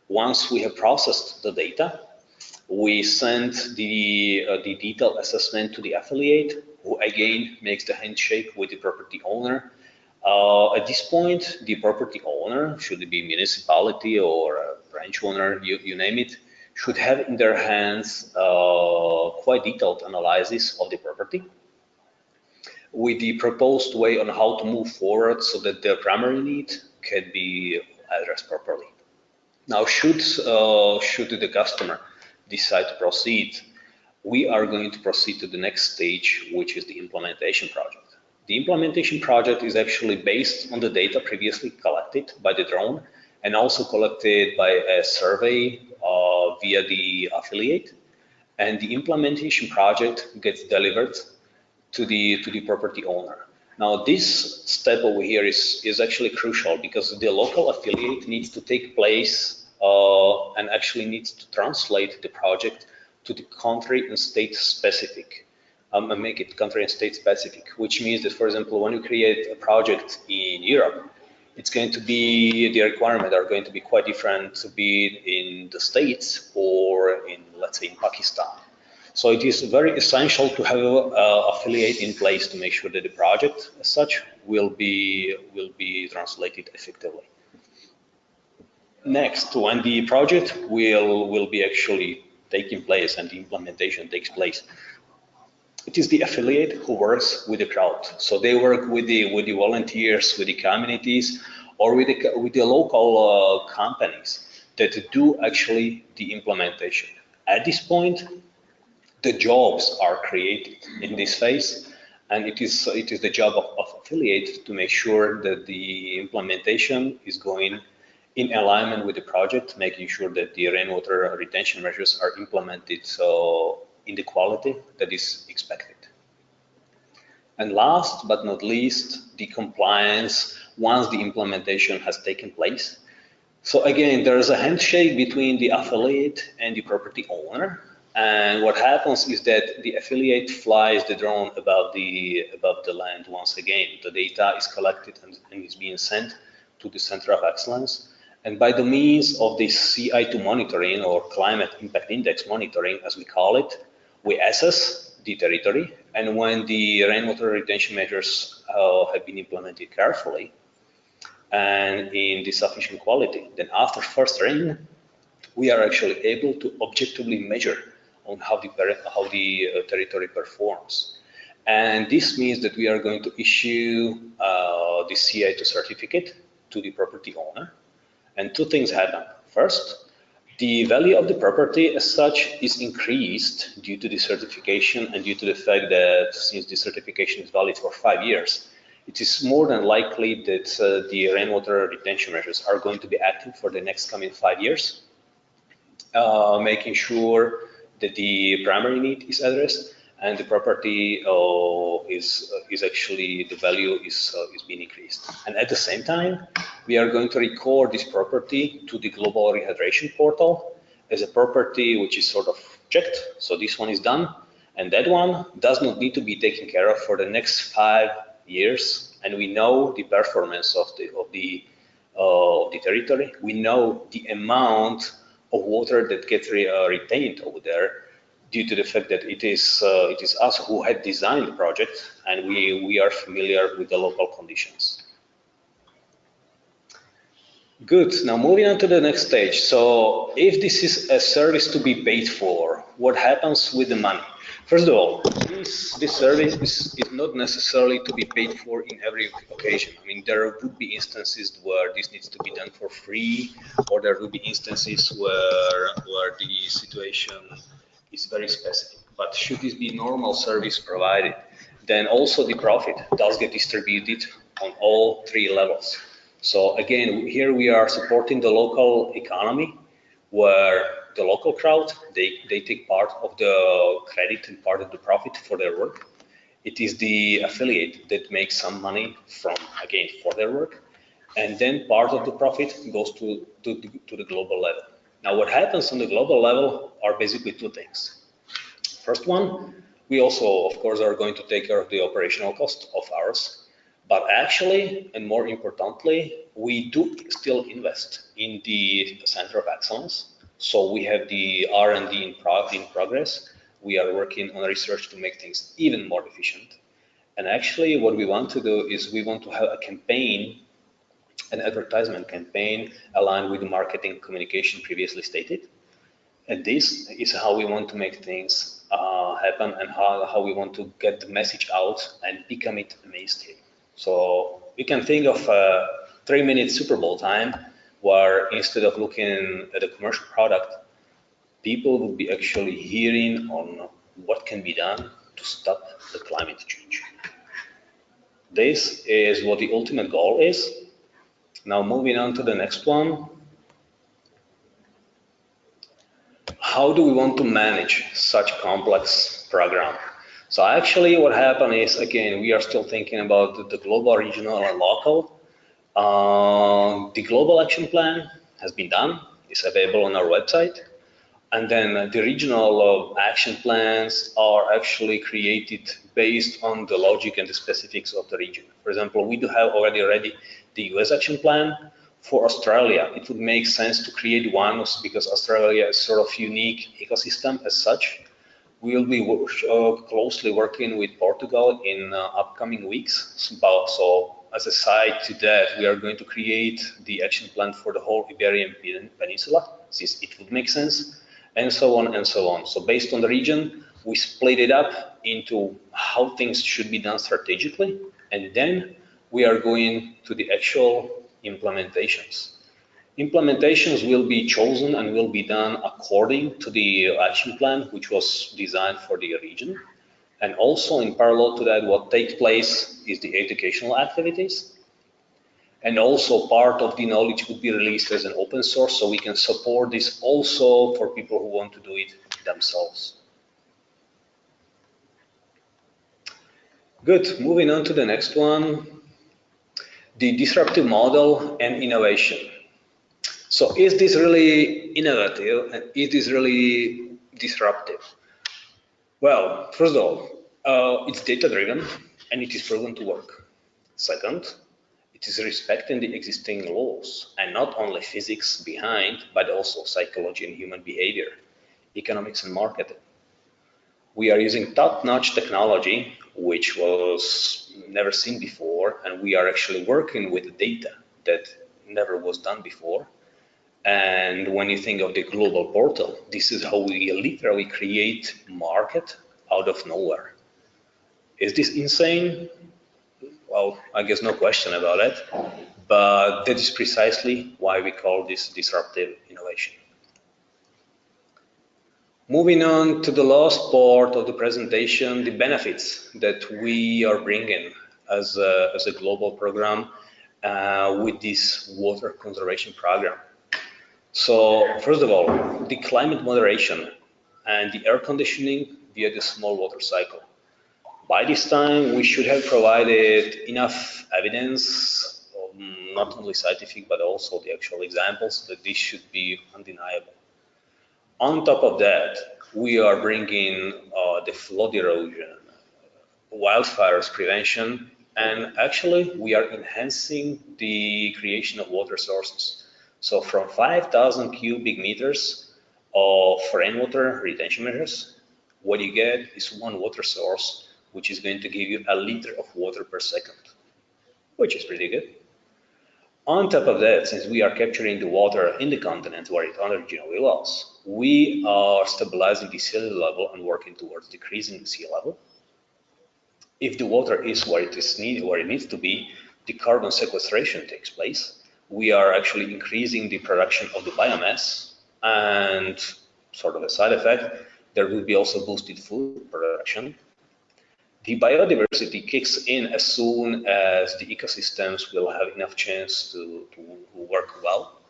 Once we have processed the data, we send the detailed assessment to the affiliate, who again makes the handshake with the property owner. At this point, the property owner, should it be municipality or a branch owner, you name it, should have in their hands quite detailed analysis of the property with the proposed way on how to move forward so that their primary need can be addressed properly. Now, should the customer decide to proceed, we are going to proceed to the next stage, which is the implementation project. The implementation project is actually based on the data previously collected by the drone and also collected by a survey via the affiliate. And the implementation project gets delivered to the property owner. Now, this step over here is actually crucial because the local affiliate needs to take place and actually needs to translate the project to the country and state specific, and make it country and state specific, which means that, for example, when you create a project in Europe, it's going to be, the requirements are going to be quite different to be in the States or in, let's say, in Pakistan. So it is very essential to have an affiliate in place to make sure that the project as such will be translated effectively. Next, when the project will be actually taking place and the implementation takes place, it is the affiliate who works with the crowd. So they work with the volunteers, with the communities, or with the local companies that do actually the implementation. At this point, the jobs are created in this phase, and it is the job of affiliate to make sure that the implementation is going in alignment with the project, making sure that the rainwater retention measures are implemented in the quality that is expected. And last but not least, the compliance once the implementation has taken place. So again, there is a handshake between the affiliate and the property owner. And what happens is that the affiliate flies the drone above the land once again. The data is collected and is being sent to the Center of Excellence. And by the means of this CI2 monitoring, or climate impact index monitoring, as we call it, we assess the territory. And when the rainwater retention measures have been implemented carefully and in the sufficient quality, then after first rain, we are actually able to objectively measure on how the territory performs. And this means that we are going to issue the CI2 certificate to the property owner. And two things happen. First, the value of the property as such is increased due to desertification and due to the fact that since desertification is valid for 5 years, it is more than likely that the rainwater retention measures are going to be active for the next coming 5 years, making sure that the primary need is addressed and the property is actually, the value is being increased. And at the same time, we are going to record this property to the global rehydration portal as a property which is sort of checked. So this one is done, and that one does not need to be taken care of for the next 5 years. And we know the performance of the territory. We know the amount of water that gets retained over there, due to the fact that it is us who had designed the project and we are familiar with the local conditions. Good, now moving on to the next stage. So if this is a service to be paid for, what happens with the money? First of all, this service is not necessarily to be paid for in every occasion. I mean, there would be instances where this needs to be done for free, or there will be instances where the situation is very specific. But should this be normal service provided, then also the profit does get distributed on all 3 levels. So again, here we are supporting the local economy, where the local crowd, they take part of the credit and part of the profit for their work. It is the affiliate that makes some money from, again, for their work. And then part of the profit goes to the global level. Now, what happens on the global level are basically 2 things. First one, we also, of course, are going to take care of the operational cost of ours. But actually, and more importantly, we do still invest in the Center of Excellence. So we have the R&D in progress. We are working on research to make things even more efficient. And actually, what we want to do is we want to have a campaign, an advertisement campaign aligned with the marketing communication previously stated. And this is how we want to make things happen and how we want to get the message out and become it mainstream. So we can think of a 3-minute Super Bowl time where instead of looking at a commercial product, people will be actually hearing on what can be done to stop the climate change. This is what the ultimate goal is. Now moving on to the next one. How do we want to manage such complex program? So actually what happened is, again, we are still thinking about the global, regional, and local. The global action plan has been done, it's available on our website. And then the regional action plans are actually created based on the logic and the specifics of the region. For example, we do have already ready the US action plan. For Australia, it would make sense to create one because Australia is sort of unique ecosystem as such. We will be closely working with Portugal in upcoming weeks. So as a side to that, we are going to create the action plan for the whole Iberian Peninsula, since it would make sense, and so on and so on. So based on the region, we split it up into how things should be done strategically, and then we are going to the actual implementations. Implementations will be chosen and will be done according to the action plan, which was designed for the region. And also in parallel to that, what takes place is the educational activities. And also part of the knowledge would be released as an open source, so we can support this also for people who want to do it themselves. Good, moving on to the next one. The disruptive model and innovation. So is this really innovative and is this really disruptive? Well, first of all, it's data-driven and it is proven to work. Second, it is respecting the existing laws and not only physics behind, but also psychology and human behavior, economics and marketing. We are using top-notch technology, which was never seen before, and we are actually working with data that never was done before. And when you think of the global portal, this is how we literally create market out of nowhere. Is this insane? well, I guess no question about it. But that is precisely why we call this disruptive innovation. Moving on to the last part of the presentation, the benefits that we are bringing as a global program with this water conservation program. So first of all, the climate moderation and the air conditioning via the small water cycle. By this time, we should have provided enough evidence, not only scientific, but also the actual examples, that this should be undeniable. On top of that, we are bringing the flood erosion, wildfires prevention, and actually we are enhancing the creation of water sources. So from 5,000 cubic meters of rainwater retention measures, what you get is one water source, which is going to give you a liter of water per second, which is pretty good. On top of that, since we are capturing the water in the continent where it originally was, we are stabilizing the sea level and working towards decreasing the sea level. If the water is where it needs to be, the carbon sequestration takes place. We are actually increasing the production of the biomass, and sort of a side effect, there will be also boosted food production. The biodiversity kicks in as soon as the ecosystems will have enough chance to work well.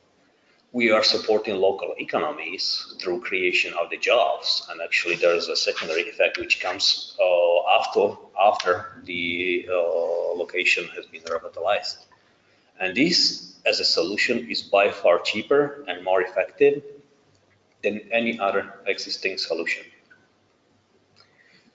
We are supporting local economies through creation of the jobs, and actually there's a secondary effect which comes after the location has been revitalized. And this, as a solution, is by far cheaper and more effective than any other existing solution.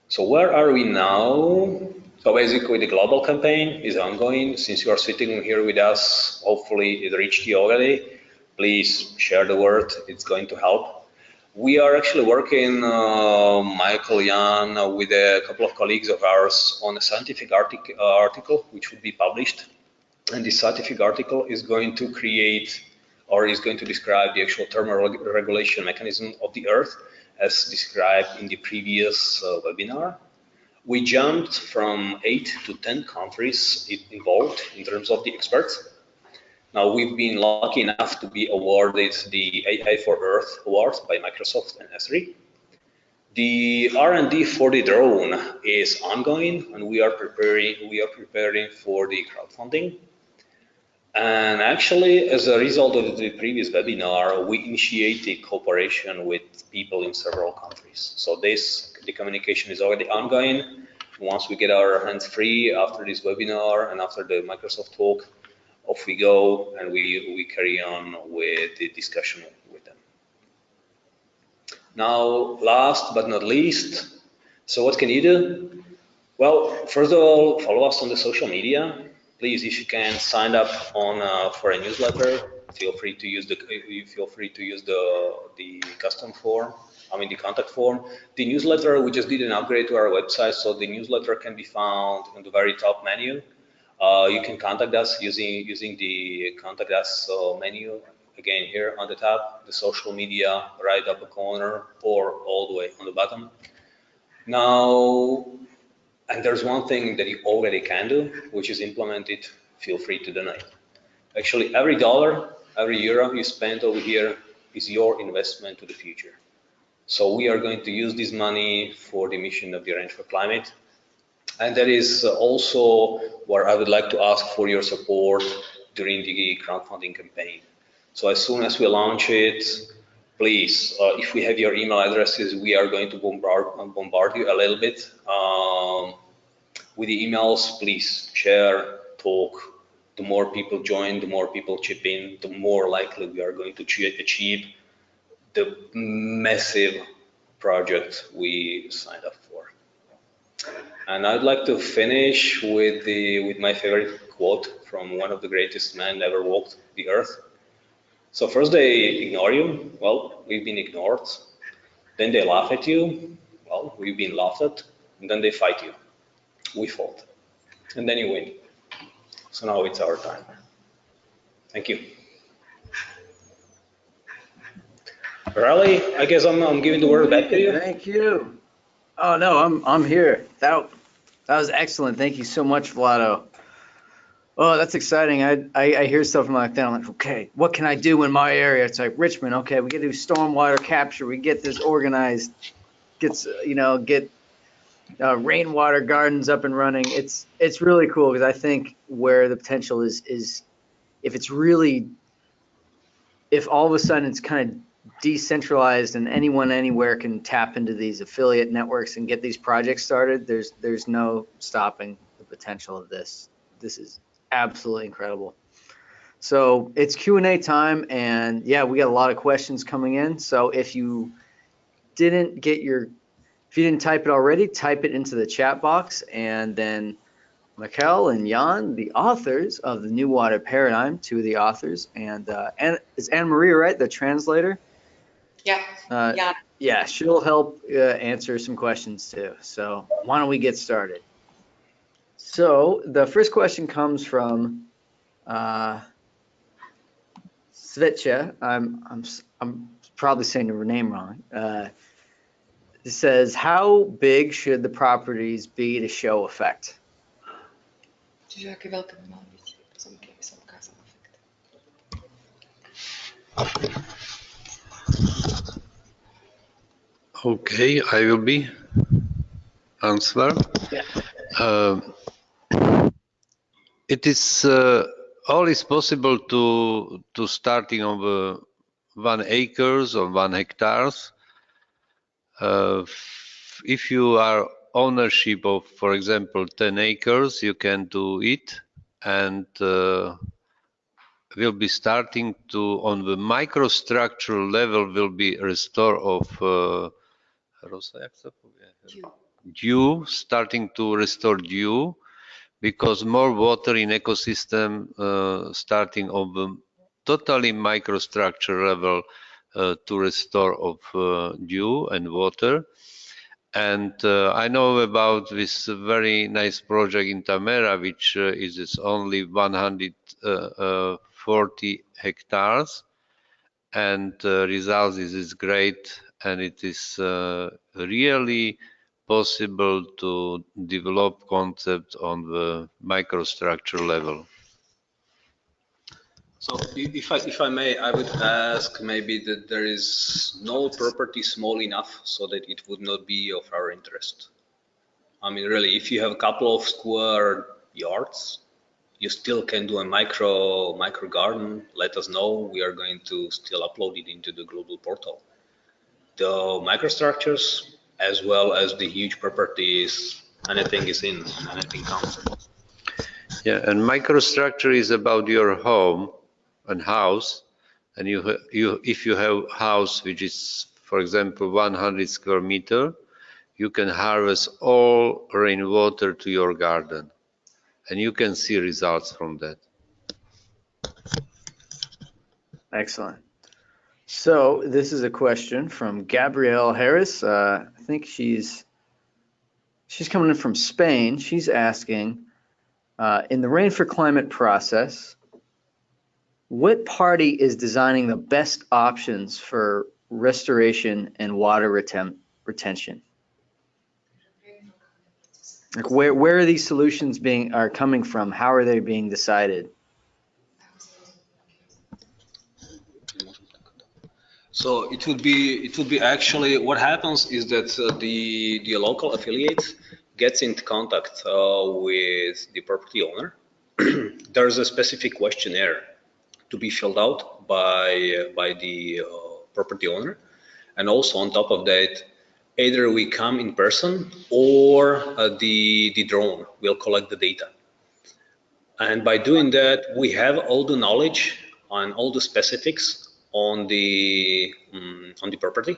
So where are we now? So basically the global campaign is ongoing. Since you are sitting here with us, hopefully it reached you already. Please share the word, it's going to help. We are actually working, Michael, Jan, with a couple of colleagues of ours on a scientific article which would be published. And this scientific article is going to create, or is going to describe the actual thermoregulation mechanism of the Earth as described in the previous webinar. We jumped from 8 to 10 countries involved in terms of the experts. Now we've been lucky enough to be awarded the AI for Earth award by Microsoft and Esri. The R&D for the drone is ongoing, and we are preparing for the crowdfunding. And actually, as a result of the previous webinar, we initiated cooperation with people in several countries. So the communication is already ongoing. Once we get our hands free after this webinar and after the Microsoft talk, off we go, and we carry on with the discussion with them. Now, last but not least, so what can you do? Well, first of all, follow us on the social media. Please, if you can, sign up on for a newsletter. Feel free to use the custom form. I mean the contact form. The newsletter, we just did an upgrade to our website, so the newsletter can be found in the very top menu. You can contact us using the contact us menu. Again, here on the top, the social media, right upper corner, or all the way on the bottom. Now. And there's one thing that you already can do, which is implement it. Feel free to donate. Actually, every dollar, every euro you spend over here is your investment to the future. So we are going to use this money for the mission of the Arrange for Climate. And that is also where I would like to ask for your support during the crowdfunding campaign. So as soon as we launch it, please, if we have your email addresses, we are going to bombard you a little bit with the emails. Please share, talk. The more people join, the more people chip in, the more likely we are going to achieve the massive project we signed up for. And I'd like to finish with my favorite quote from one of the greatest men ever walked the earth. So first they ignore you. Well, we've been ignored. Then they laugh at you. Well, we've been laughed at. And then they fight you. We fought. And then you win. So now it's our time. Thank you. Raleigh, I guess I'm giving the word back to you. Thank you. Oh no, I'm here. That was excellent. Thank you so much, Vlado. Oh, that's exciting. I hear stuff like that. I'm like, okay, what can I do in my area? It's like Richmond. Okay, we get to do stormwater capture. We get this organized. Get rainwater gardens up and running. It's really cool because I think where the potential is if all of a sudden it's kind of decentralized and anyone anywhere can tap into these affiliate networks and get these projects started, there's no stopping the potential of this. This is absolutely incredible. So it's Q&A time, and yeah, we got a lot of questions coming in. So if you didn't type it already, type it into the chat box, and then Mikkel and Jan, the authors of the New Water Paradigm, two of the authors, and is Anne Maria, right, the translator? Yeah. Yeah. Yeah, she'll help answer some questions too. So why don't we get started? So the first question comes from Svetcha. I'm probably saying her name wrong. It says, how big should the properties be to show effect? Čiže aké veľké by mali byť pozemky, aby sa ukázal efekt. Okay, I will be answer. Yeah. It is all is possible to starting of 1 acres or 1 hectares. If you are ownership of, for example, 10 acres, you can do it, and will be starting to on the microstructural level will be restore of dew, starting to restore dew, because more water in ecosystem starting of the totally microstructure level to restore of dew and water. And I know about this very nice project in Tamera, which is only 140 hectares, and results is great, and it is really possible to develop concept on the microstructure level. So if I may, I would ask maybe that there is no property small enough so that it would not be of our interest. I mean, really, if you have a couple of square yards, you still can do a micro garden. Let us know. We are going to still upload it into the global portal. The microstructures, as well as the huge properties, anything is in, anything counts. Yeah, and microstructure is about your home and house, and if you have house which is, for example, 100 square meter, you can harvest all rainwater to your garden, and you can see results from that. Excellent. So this is a question from Gabrielle Harris. I think she's coming in from Spain. She's asking, in the Rain for Climate process, what party is designing the best options for restoration and water retention? Like where are these solutions are coming from? How are they being decided? So it would be actually what happens is that the local affiliate gets into contact with the property owner. There's a specific questionnaire to be filled out by the property owner, and also on top of that, either we come in person or the drone will collect the data. And by doing that, we have all the knowledge and all the specifics on the property,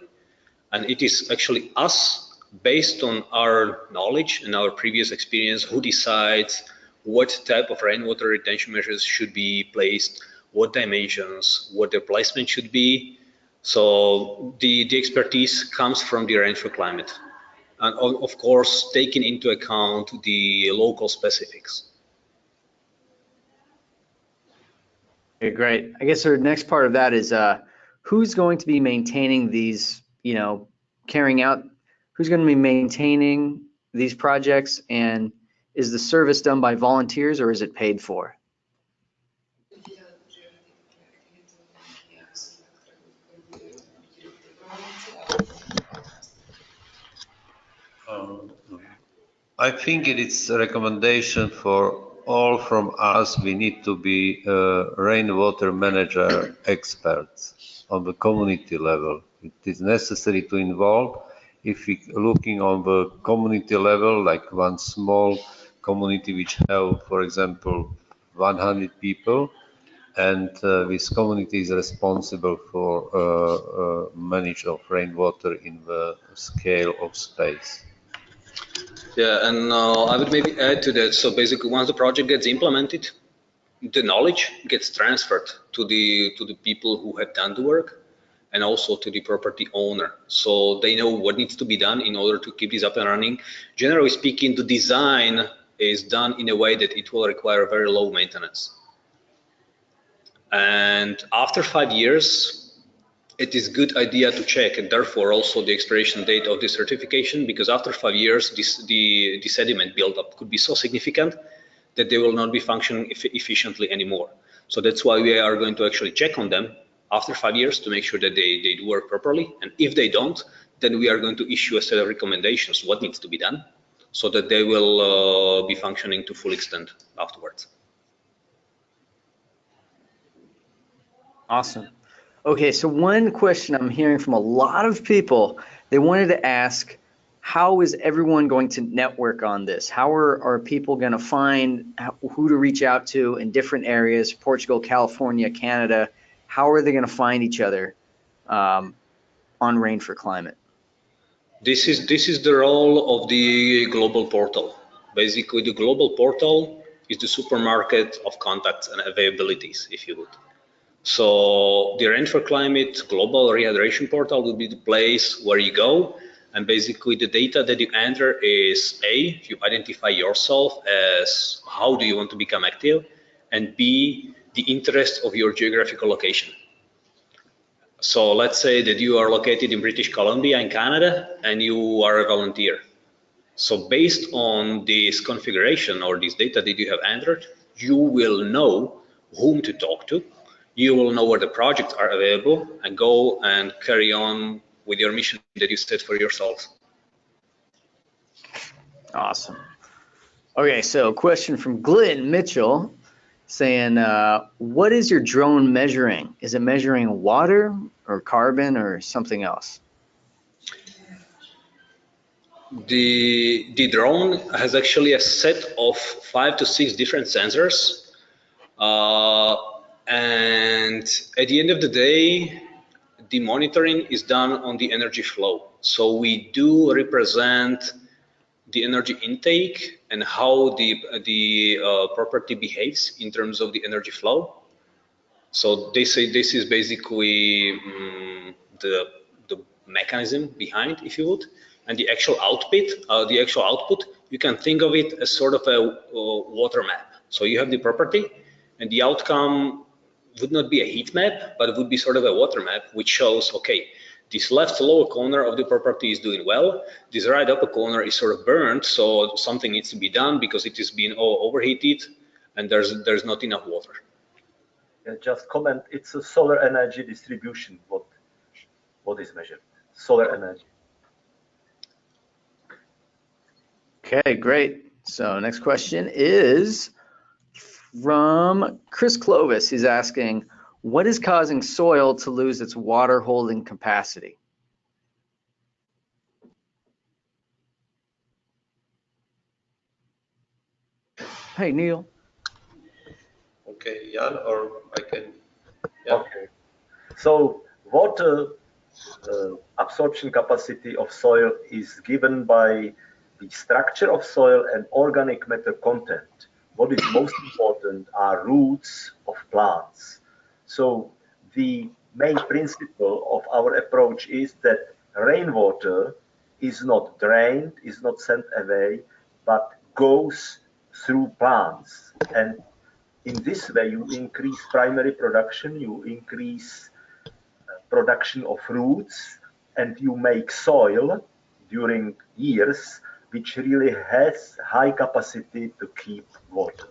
and it is actually us, based on our knowledge and our previous experience, who decides what type of rainwater retention measures should be placed, what dimensions, what the placement should be. So the expertise comes from the Rain for Climate, and of course taking into account the local specifics. Okay, great. I guess our next part of that is who's going to be maintaining these, who's going to be maintaining these projects, and is the service done by volunteers or is it paid for? I think it is a recommendation for all from us. We need to be rainwater manager experts on the community level. It is necessary to involve. If we looking on the community level, like one small community which have, for example, 100 people, and this community is responsible for manage of rainwater in the scale of space. Yeah, and I would maybe add to that. So basically, once the project gets implemented, the knowledge gets transferred to the people who have done the work, and also to the property owner. So they know what needs to be done in order to keep this up and running. Generally speaking, the design is done in a way that it will require very low maintenance. And after 5 years, it is a good idea to check, and therefore also the expiration date of the certification, because after 5 years, the sediment buildup could be so significant that they will not be functioning efficiently anymore. So that's why we are going to actually check on them after 5 years to make sure that they do work properly. And if they don't, then we are going to issue a set of recommendations, what needs to be done, so that they will be functioning to full extent afterwards. Awesome. Okay, so one question I'm hearing from a lot of people, they wanted to ask, how is everyone going to network on this? How are people going to find who to reach out to in different areas, Portugal, California, Canada? How are they going to find each other on Rain for Climate? This is the role of the global portal. Basically, the global portal is the supermarket of contacts and availabilities, if you would. So the Rain for Climate global rehydration portal will be the place where you go, and basically the data that you enter is A, you identify yourself as how do you want to become active, and B, the interest of your geographical location. So let's say that you are located in British Columbia in Canada and you are a volunteer. So based on this configuration or this data that you have entered, you will know whom to talk to. You will know where the projects are available and go and carry on with your mission that you set for yourselves. Awesome. Okay, so question from Glenn Mitchell saying, what is your drone measuring? Is it measuring water or carbon or something else? The drone has actually a set of 5 to 6 different sensors. And at the end of the day, the monitoring is done on the energy flow. So we do represent the energy intake and how the property behaves in terms of the energy flow. So they say this is basically the mechanism behind, if you would, and the actual output, you can think of it as sort of a water map. So you have the property, and the outcome would not be a heat map, but it would be sort of a water map, which shows, okay, this left lower corner of the property is doing well. This right upper corner is sort of burnt, so something needs to be done because it is being overheated, and there's not enough water. Just comment, it's a solar energy distribution, what is measured, solar energy. Okay, great. So next question is from Chris Clovis. He's asking, what is causing soil to lose its water holding capacity? Hey, Neil. Okay, Jan, or I can. Yeah. Okay. So water absorption capacity of soil is given by the structure of soil and organic matter content. What is most important are roots of plants. So the main principle of our approach is that rainwater is not drained, is not sent away, but goes through plants. And in this way, you increase primary production, you increase production of roots, and you make soil during years which really has high capacity to keep water.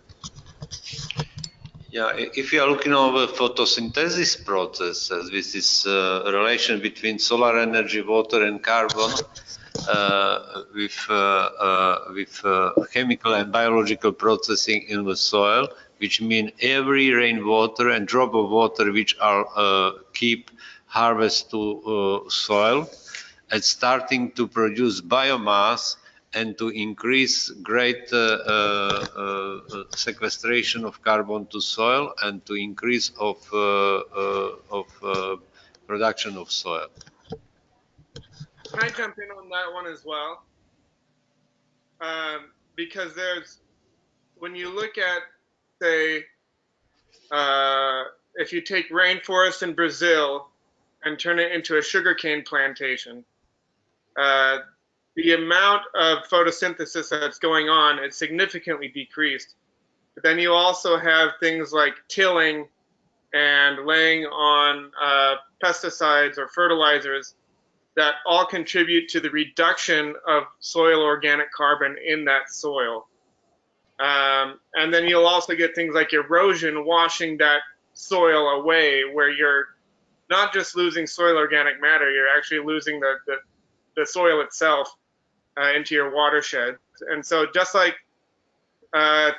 Yeah, if you are looking over photosynthesis processes with this relation between solar energy, water, and carbon, chemical and biological processing in the soil, which mean every rainwater and drop of water which are keep harvest to soil, and starting to produce biomass and to increase great sequestration of carbon to soil and to increase of production of soil. Can I jump in on that one as well? Because when you look at, say, if you take rainforest in Brazil and turn it into a sugarcane plantation, the amount of photosynthesis that's going on is significantly decreased. But then you also have things like tilling and laying on pesticides or fertilizers that all contribute to the reduction of soil organic carbon in that soil. And then you'll also get things like erosion washing that soil away, where you're not just losing soil organic matter, you're actually losing the soil itself into your watershed. And so just like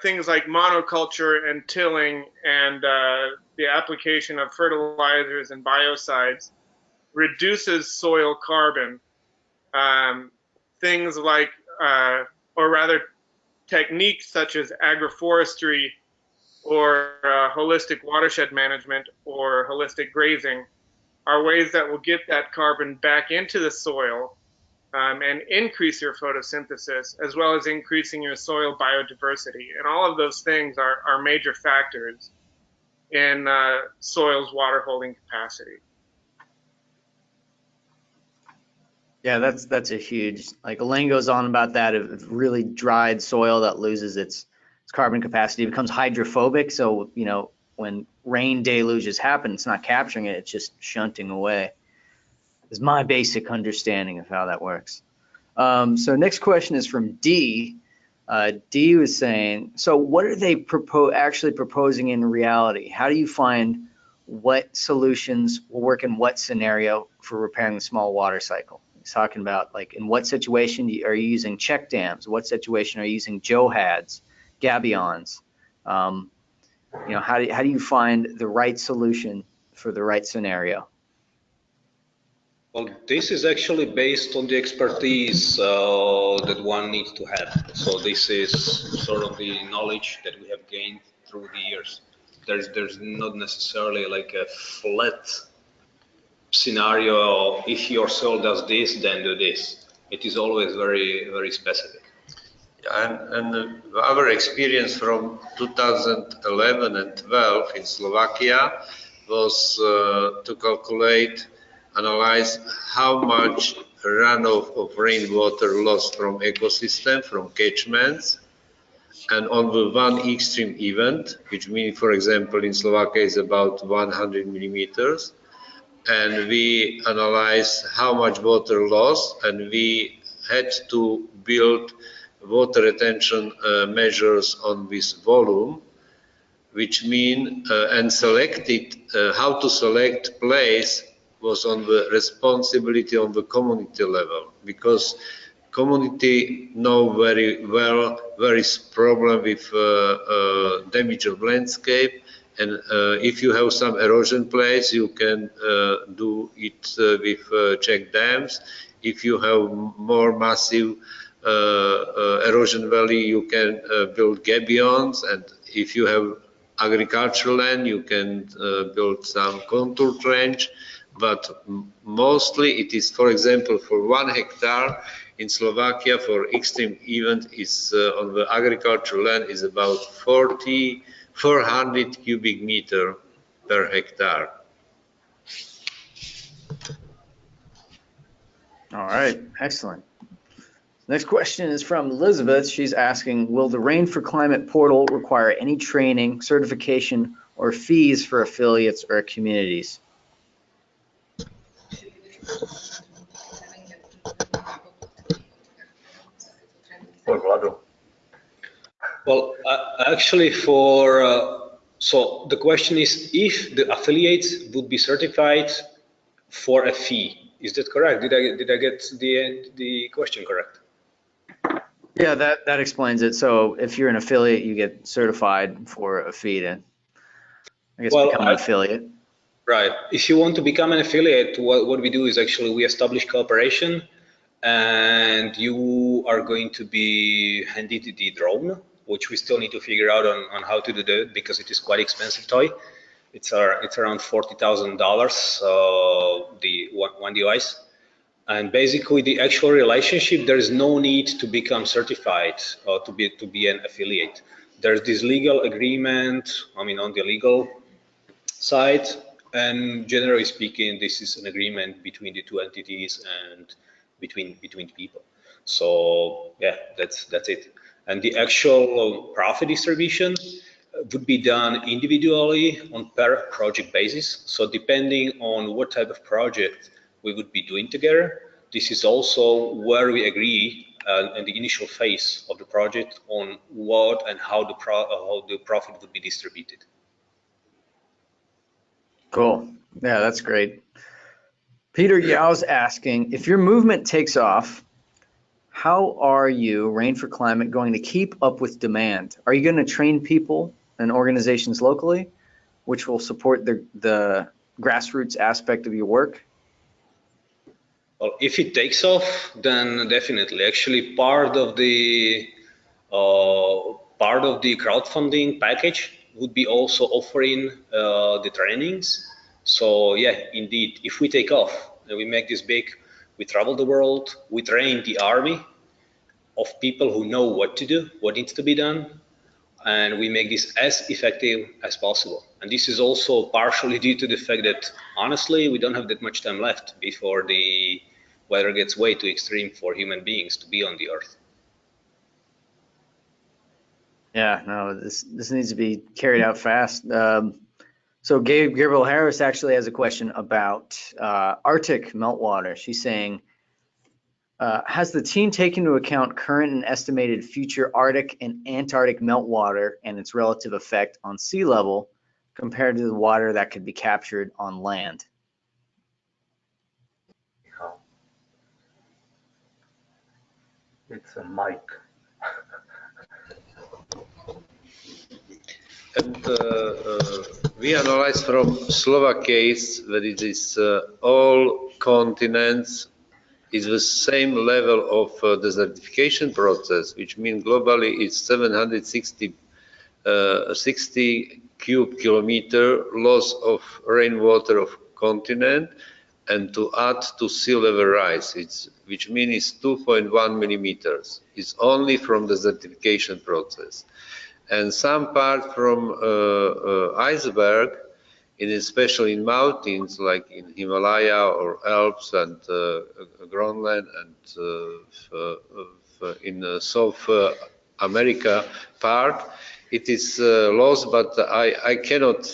things like monoculture and tilling and the application of fertilizers and biocides reduces soil carbon, things like, or rather techniques such as agroforestry or holistic watershed management or holistic grazing are ways that will get that carbon back into the soil and increase your photosynthesis, as well as increasing your soil biodiversity. And all of those things are major factors in soil's water holding capacity. Yeah, that's a huge, like Elaine goes on about that, of really dried soil that loses its carbon capacity, becomes hydrophobic. So, you know, when rain deluges happen, it's not capturing it, it's just shunting away. Is my basic understanding of how that works. So next question is from D. D was saying, so what are they actually proposing in reality? How do you find what solutions will work in what scenario for repairing the small water cycle? He's talking about, like, in what situation are you using check dams? What situation are you using johads, gabions? You know, how do you find the right solution for the right scenario? Well, this is actually based on the expertise that one needs to have. So this is sort of the knowledge that we have gained through the years. There's not necessarily like a flat scenario. If your soil does this, then do this. It is always very, very specific. And our experience from 2011 and 12 in Slovakia was to calculate, analyze how much runoff of rainwater lost from ecosystem, from catchments, and on the one extreme event, which means, for example, in Slovakia is about 100 millimeters, and we analyzed how much water lost, and we had to build water retention measures on this volume, which mean and selected how to select place was on the responsibility on the community level, because community know very well where is problem with damage of landscape, and if you have some erosion place, you can do it with check dams. If you have more massive erosion valley, you can build gabions, and if you have agricultural land, you can build some contour trench. But mostly it is, for example, for 1 hectare in Slovakia for extreme event is on the agricultural land is about 400 cubic meter per hectare. All right, excellent. Next question is from Elizabeth. She's asking, will the Rain for Climate portal require any training, certification, or fees for affiliates or communities? Well, actually so the question is if the affiliates would be certified for a fee. Is that correct? Did I get the question correct? Yeah, that explains it. So if you're an affiliate, you get certified for a fee to, I guess, Well, become an affiliate. right. If you want to become an affiliate, what we do is actually we establish cooperation, and you are going to be handed the drone, which we still need to figure out on how to do that because it is quite expensive toy. It's around $40,000, the one device. And basically, the actual relationship, there is no need to become certified or to be an affiliate. There's this legal agreement, I mean, on the legal side, and generally speaking, this is an agreement between the two entities and between people. So yeah, that's it. And the actual profit distribution would be done individually on per project basis. So depending on what type of project we would be doing together, this is also where we agree in the initial phase of the project on what and how the profit would be distributed. Cool. Yeah, that's great. Peter Yao's asking, if your movement takes off, how are you, Rain for Climate, going to keep up with demand? Are you going to train people and organizations locally, which will support the grassroots aspect of your work? Well, if it takes off, then definitely. Actually, part of the crowdfunding package would be also offering the trainings. So yeah, indeed, if we take off and we make this big, we travel the world, we train the army of people who know what to do, what needs to be done, and we make this as effective as possible. And this is also partially due to the fact that honestly, we don't have that much time left before the weather gets way too extreme for human beings to be on the earth. Yeah, no, this needs to be carried out fast. So Gabriel Harris actually has a question about Arctic meltwater. She's saying, has the team taken into account current and estimated future Arctic and Antarctic meltwater and its relative effect on sea level compared to the water that could be captured on land? It's a mic. And we analyzed from Slovak case that it is all continents is the same level of desertification process, which means globally it's 760 60 cube kilometer loss of rainwater of continent, and to add to sea level rise, which means it's 2.1 millimeters. It's only from the desertification process. And some part from iceberg, especially in mountains like in Himalaya or Alps and Greenland and in South America part, it is lost, but I cannot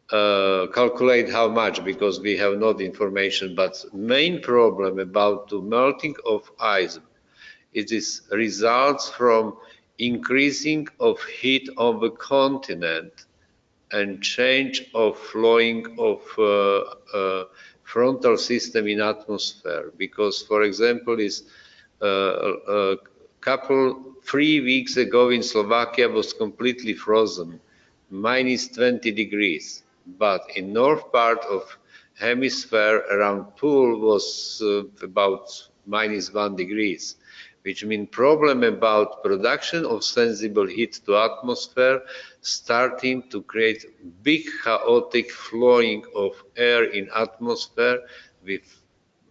calculate how much because we have not information. But main problem about the melting of ice, it is results from increasing of heat of the continent and change of flowing of frontal system in atmosphere. Because, for example, is a couple 3 weeks ago in Slovakia was completely frozen, minus 20 degrees. But in north part of hemisphere around pool was about minus 1 degrees, which means problem about production of sensible heat to atmosphere, starting to create big chaotic flowing of air in atmosphere with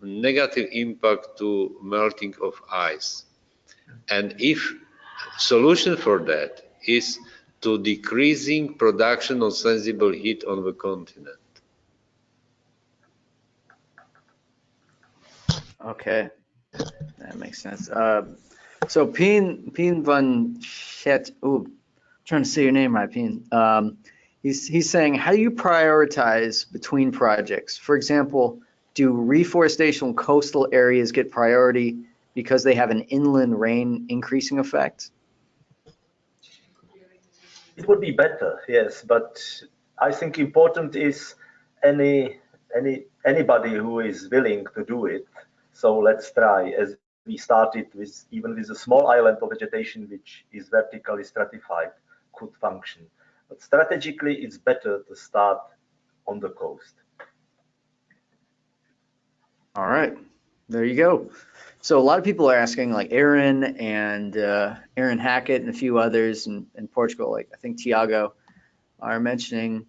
negative impact to melting of ice. And if solution for that is to decreasing production of sensible heat on the continent. Okay, that makes sense. So Pien van Chet, trying to say your name right, Pien. He's saying, how do you prioritize between projects? For example, do reforestation coastal areas get priority because they have an inland rain increasing effect? It would be better, yes, but I think important is any anybody who is willing to do it. So let's try, as we started with, even with a small island of vegetation which is vertically stratified, could function. But strategically, it's better to start on the coast. All right, there you go. So a lot of people are asking, like Aaron and Aaron Hackett and a few others in Portugal, like I think Tiago, are mentioning,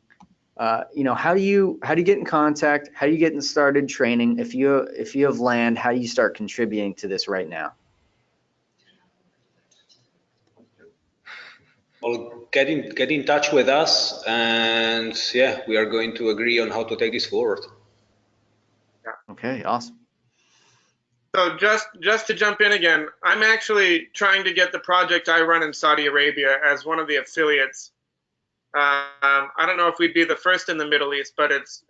you know, how do you get in contact? How do you get started training? If you have land, how do you start contributing to this right now? Well, get in touch with us, and yeah, we are going to agree on how to take this forward. Okay, awesome. So just to jump in again, I'm actually trying to get the project I run in Saudi Arabia as one of the affiliates. I don't know if we'd be the first in the Middle East, but it's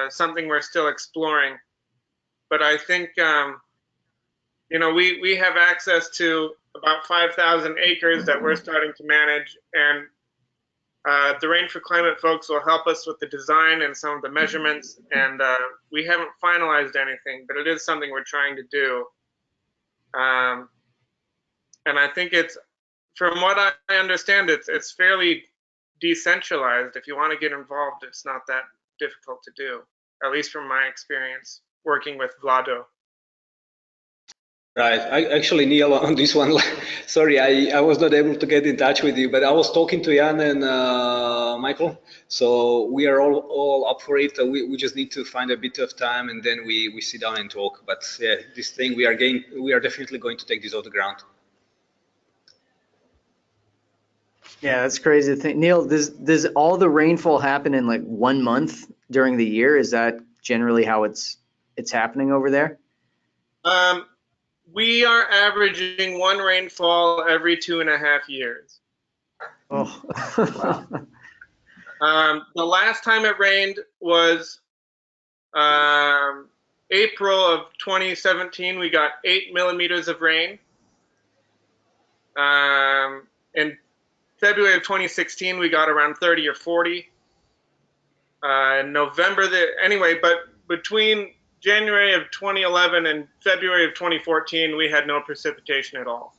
something we're still exploring. But I think you know, we have access to about 5,000 acres that we're starting to manage, and the Rain for Climate folks will help us with the design and some of the measurements, and we haven't finalized anything, but it is something we're trying to do. And I think it's, from what I understand, it's fairly decentralized. If you want to get involved, it's not that difficult to do, at least from my experience working with Vlado. Right. Actually, Neil, on this one, sorry, I was not able to get in touch with you, but I was talking to Jan and Michael, so we are all up for it. We just need to find a bit of time, and then we sit down and talk. But yeah, this thing we are definitely going to take this off the ground. Yeah, that's crazy to think. Neil, does all the rainfall happen in like 1 month during the year? Is that generally how it's happening over there? We are averaging one rainfall every 2.5 years. Oh, The last time it rained was April of 2017. We got 8 millimeters of rain. In February of 2016, we got around 30 or 40. November, anyway, but between January of 2011 and February of 2014, we had no precipitation at all.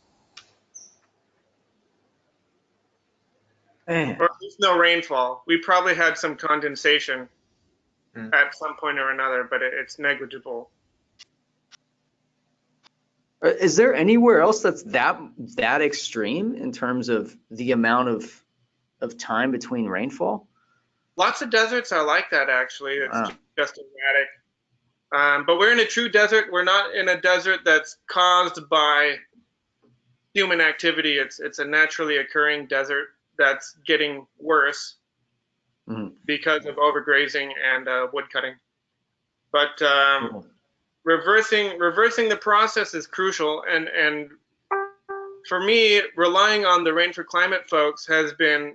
man. Or at least no rainfall. We probably had some condensation at some point or another, but it's negligible. Is there anywhere else that's that extreme in terms of the amount of time between rainfall? Lots of deserts are like that, actually. It's just erratic. But we're in a true desert. We're not in a desert that's caused by human activity. It's a naturally occurring desert that's getting worse because of overgrazing and wood cutting. But reversing the process is crucial, and for me, relying on the Rain for Climate folks has been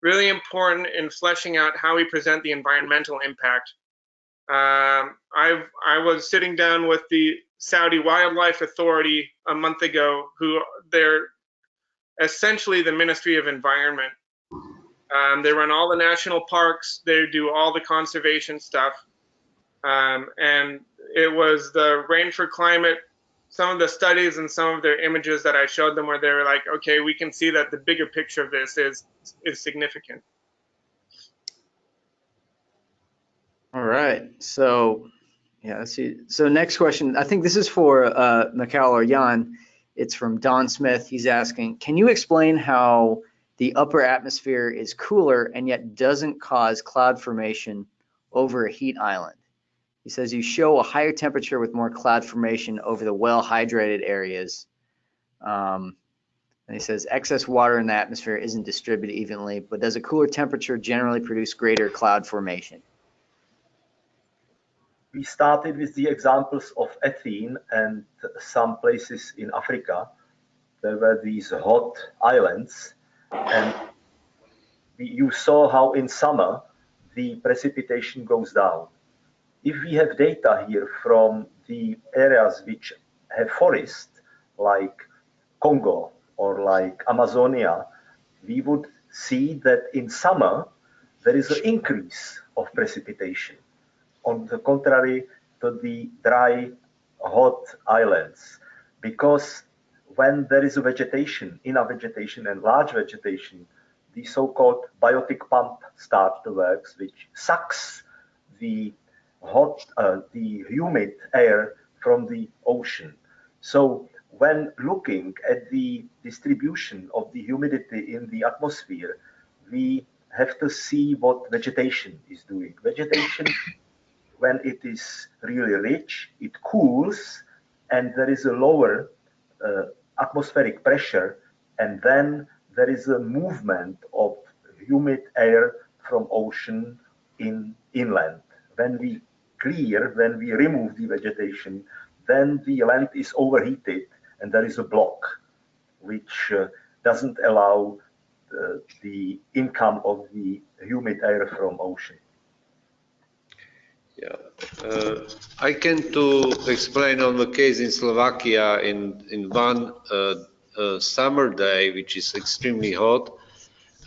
really important in fleshing out how we present the environmental impact. I was sitting down with the Saudi Wildlife Authority a month ago, who they're essentially the Ministry of Environment. They run all the national parks, they do all the conservation stuff, and it was the Rain for Climate, some of the studies and some of their images that I showed them, where they were like, okay, we can see that the bigger picture of this is significant. All right. So, yeah, let's see. So next question, I think this is for Mikhail or Jan. It's from Don Smith. He's asking, can you explain how the upper atmosphere is cooler and yet doesn't cause cloud formation over a heat island? He says you show a higher temperature with more cloud formation over the well-hydrated areas. And he says excess water in the atmosphere isn't distributed evenly, but does a cooler temperature generally produce greater cloud formation? We started with the examples of Athens and some places in Africa. There were these hot islands, and you saw how in summer the precipitation goes down. If we have data here from the areas which have forest, like Congo or like Amazonia, we would see that in summer there is an increase of precipitation. on the contrary to the dry, hot islands, because when there is a vegetation, enough vegetation and large vegetation, the so-called biotic pump starts to work, which sucks the the humid air from the ocean. So when looking at the distribution of the humidity in the atmosphere, we have to see what vegetation is doing. Vegetation, when it is really rich, it cools and there is a lower atmospheric pressure, and then there is a movement of humid air from ocean inland. When we remove the vegetation, then the land is overheated and there is a block which doesn't allow the income of the humid air from ocean. Yeah, I can to explain on the case in Slovakia in one summer day, which is extremely hot,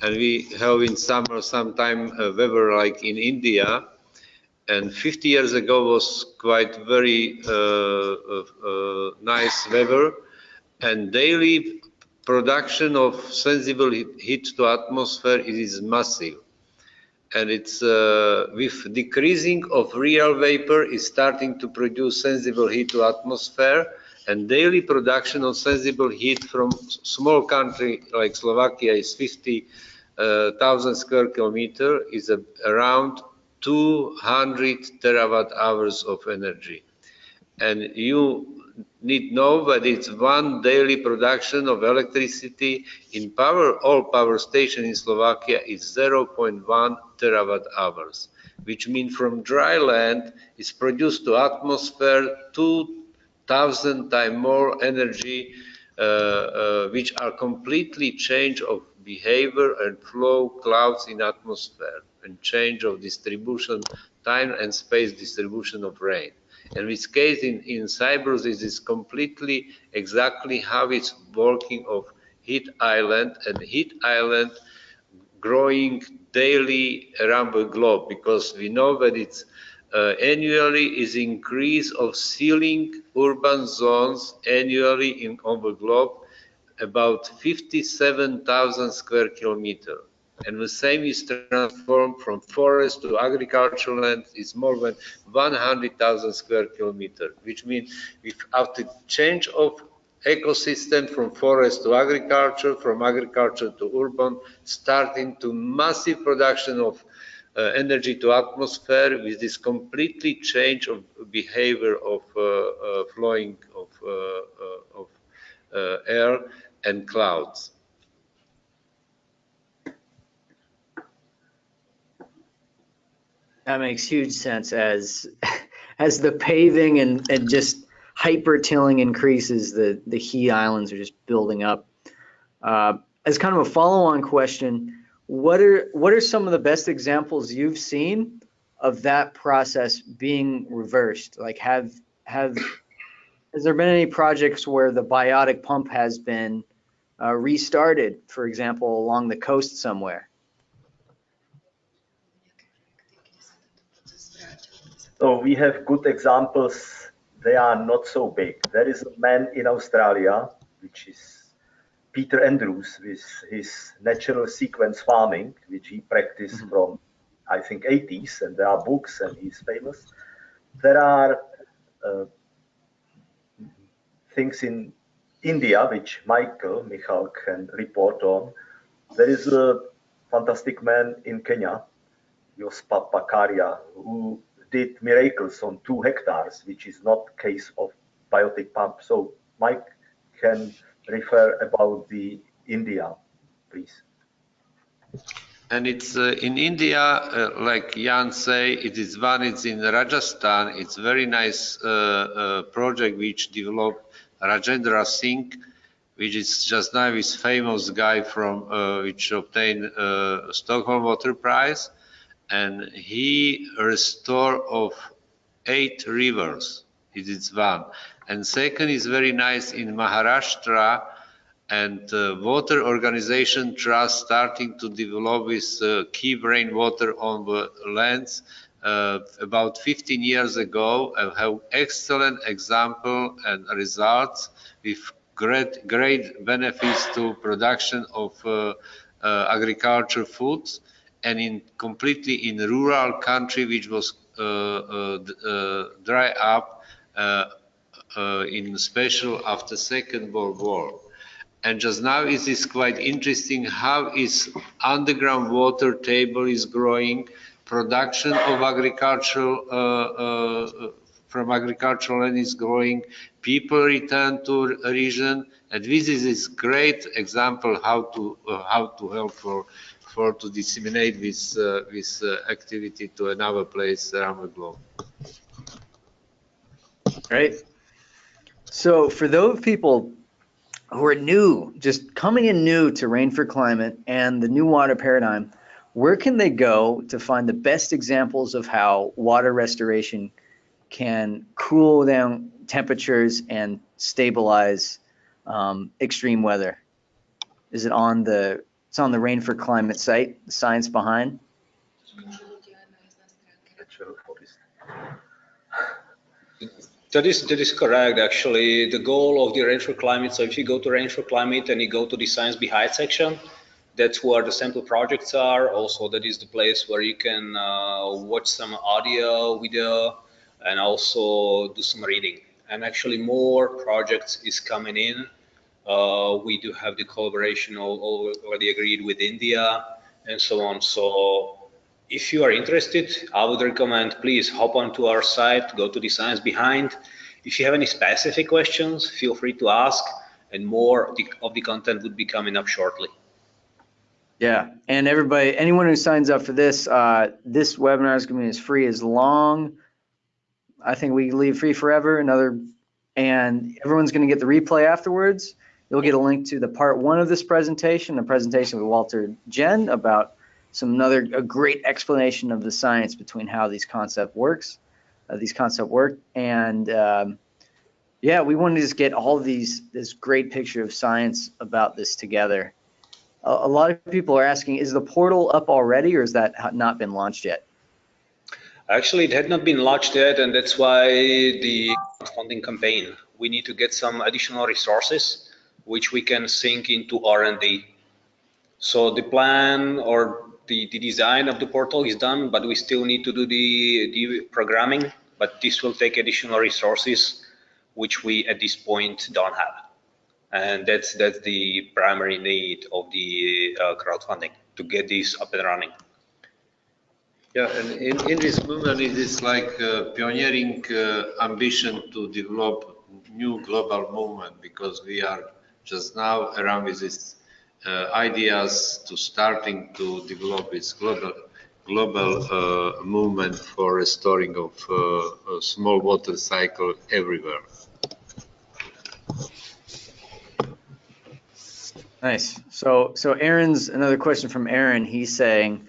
and we have in summer sometime weather like in India, and 50 years ago was quite very nice weather, and daily production of sensible heat to atmosphere is massive. And it's with decreasing of real vapor is starting to produce sensible heat to atmosphere, and daily production of sensible heat from small country like Slovakia is 50,000 square kilometer is around 200 terawatt hours of energy. And you need know that it's one daily production of electricity in all power station in Slovakia is 0.1 terawatt hours, which means from dry land is produced to atmosphere 2,000 times more energy, which are completely change of behavior and flow clouds in atmosphere and change of distribution, time and space distribution of rain. In this case, in Cyprus, this is completely exactly how it's working of heat island, and heat island growing daily around the globe, because we know that it's annually is increase of sealing urban zones annually on the globe about 57,000 square kilometer. And the same is transformed from forest to agricultural land is more than 100,000 square kilometer, which means without the change of ecosystem from forest to agriculture, from agriculture to urban, starting to massive production of energy to atmosphere with this completely change of behavior of flowing of air and clouds. That makes huge sense as the paving and just hyper tilling increases, the heat islands are just building up. As kind of a follow-on question, what are some of the best examples you've seen of that process being reversed? Like has there been any projects where the biotic pump has been restarted, for example, along the coast somewhere? So we have good examples. They are not so big. There is a man in Australia, which is Peter Andrews, with his natural sequence farming, which he practiced from, I think, 80s, and there are books, and he's famous. There are things in India, which Michal can report on. There is a fantastic man in Kenya, Yospa Pakaria, who did miracles on 2 hectares, which is not case of biotic pump. So Mike can refer about the India, please. And it's in India, like Jan say, it is one. It's in Rajasthan. It's very nice project which developed Rajendra Singh, which is just now this famous guy from which obtained Stockholm Water Prize, and he restored of 8 rivers. It is one. And second is very nice in Maharashtra, and water organization trust starting to develop with keep rainwater on the lands about 15 years ago and have excellent example and results with great benefits to production of agriculture foods, and completely in rural country which was dry up in special after Second World War. And just now it is quite interesting how is underground water table is growing, production of agricultural from agricultural land is growing, people return to a region, and this is this great example how to help for to disseminate this activity to another place around the globe. Great. So for those people who are new, just coming in new to Rain for Climate and the new water paradigm, where can they go to find the best examples of how water restoration can cool down temperatures and stabilize extreme weather? Is it on the, it's on the Rain for Climate site, the science behind? That is correct, actually. The goal of the Rain for Climate, so if you go to Rain for Climate and you go to the Science Behind section, that's where the sample projects are. Also, that is the place where you can watch some audio, video, and also do some reading. And actually more projects is coming in. We do have the collaboration already agreed with India and so on. So if you are interested, I would recommend please hop onto our site, go to the Science Behind. If you have any specific questions, feel free to ask, and more of the content would be coming up shortly. Yeah, and everybody, anyone who signs up for this, this webinar is going to be as free as long. I think we leave free forever, and everyone's going to get the replay afterwards. You'll get a link to the part 1 of this presentation, a presentation with Walter Jen about a great explanation of the science between how these concepts work. And yeah, we wanted to just get all of this great picture of science about this together. A lot of people are asking, is the portal up already, or has that not been launched yet? Actually, it had not been launched yet, and that's why the funding campaign. We need to get some additional resources, which we can sink into R&D. So the plan or the design of the portal is done, but we still need to do the programming, but this will take additional resources, which we at this point don't have. And that's the primary need of the crowdfunding, to get this up and running. Yeah, and in this movement, it is like pioneering ambition to develop new global movement, because we are just now around with these ideas to starting to develop this global movement for restoring of a small water cycle everywhere. Nice. So Aaron's, another question from Aaron. He's saying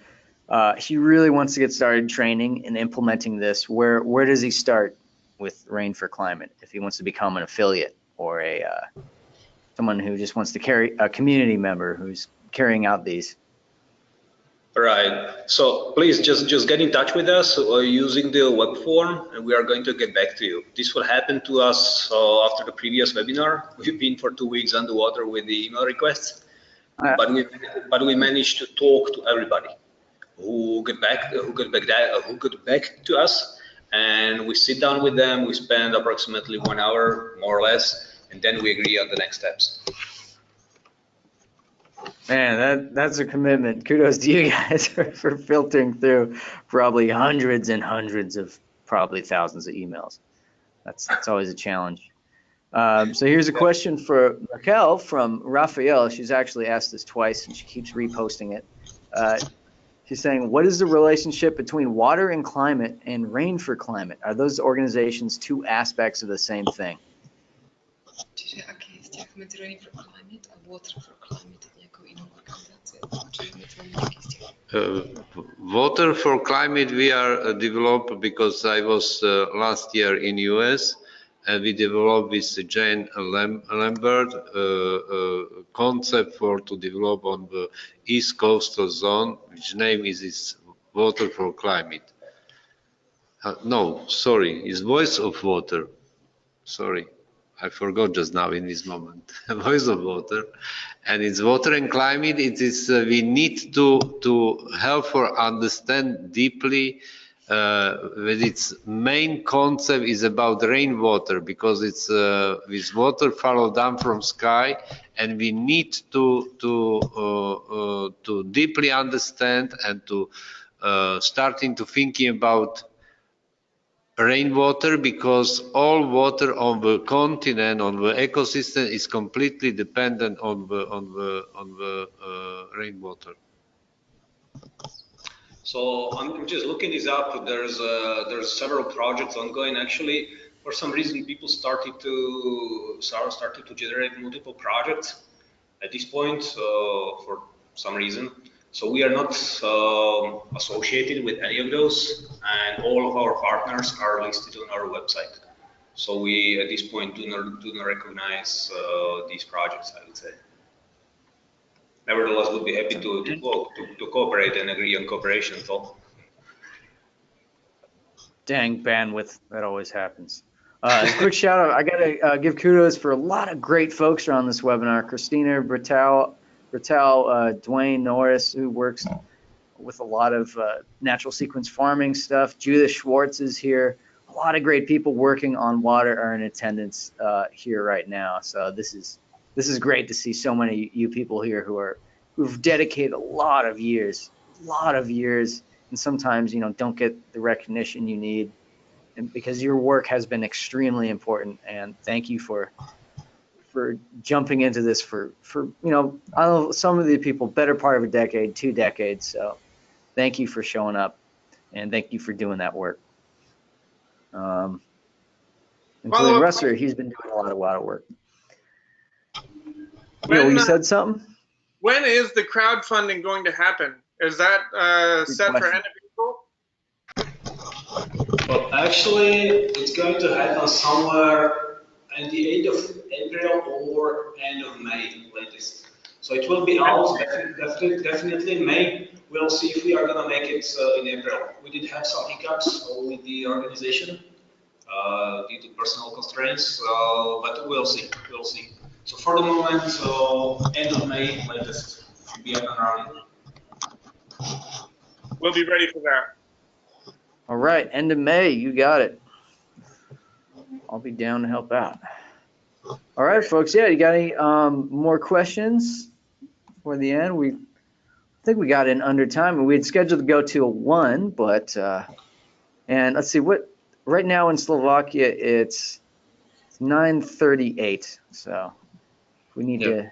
he really wants to get started training and implementing this. Where does he start with Rain for Climate if he wants to become an affiliate or someone who just wants to carry a community member who's carrying out these? Right. So please just get in touch with us using the web form, and we are going to get back to you. This will happen to us after the previous webinar. We've been for 2 weeks underwater with the email requests, but we managed to talk to everybody who got back to us, and we sit down with them. We spend approximately 1 hour, more or less, and then we agree on the next steps. Man, that's a commitment. Kudos to you guys for filtering through probably hundreds and hundreds of probably thousands of emails. That's always a challenge. So here's a question for Raquel from Raphael. She's actually asked this twice, and she keeps reposting it. She's saying, what is the relationship between water and climate and Rain for Climate? Are those organizations two aspects of the same thing? Čiže aký je vzťah medzi Rain for Climate a Water for Climate, nejakou inou organizáciou? Čiže medzi nimi nejaký vzťah? Water for Climate we are developed because I was last year in US, and we developed with Jane Lambert concept to develop on the East Coastal Zone, which name is Water for Climate. No, sorry, it's voice of water. Sorry, I forgot just now in this moment. Voice of water, and it's water and climate. It is we need to help or understand deeply. With its main concept is about rainwater, because it's with water follow down from sky, and we need to deeply understand and to starting to thinking about rainwater, because all water on the continent, on the ecosystem, is completely dependent on the rainwater. So I'm just looking this up. There's several projects ongoing. Actually, for some reason, people started to generate multiple projects at this point for some reason. So we are not associated with any of those, and all of our partners are listed on our website. So we at this point do not recognize these projects, I would say. Nevertheless, would be happy to cooperate and agree on cooperation. So. Dang bandwidth, that always happens. A quick shout out, I gotta give kudos for a lot of great folks around this webinar. Christina Bertal, Dwayne Norris, who works with a lot of natural sequence farming stuff. Judith Schwartz is here. A lot of great people working on water are in attendance here right now. So this is great to see so many you people here who've dedicated a lot of years, and sometimes don't get the recognition you need, and because your work has been extremely important. And thank you for jumping into this for I don't know, some of the people better part of a decade, 2 decades. So thank you for showing up, and thank you for doing that work. Including Russer, he's been doing a lot of water work. You said something? When is the crowdfunding going to happen? Is that set for end of April? Well, actually, it's going to happen somewhere at the end of April or end of May latest. So it will be out definitely in May. We'll see if we are going to make it in April. We did have some hiccups with the organization due to personal constraints, but we'll see. So for the moment, end of May latest should be up and running. We'll be ready for that. All right, end of May, you got it. I'll be down to help out. All right, folks. Yeah, you got any more questions for the end? I think we got in under time, and we had scheduled to go to 1, but and let's see what. Right now in Slovakia, it's 9:38. So we need to.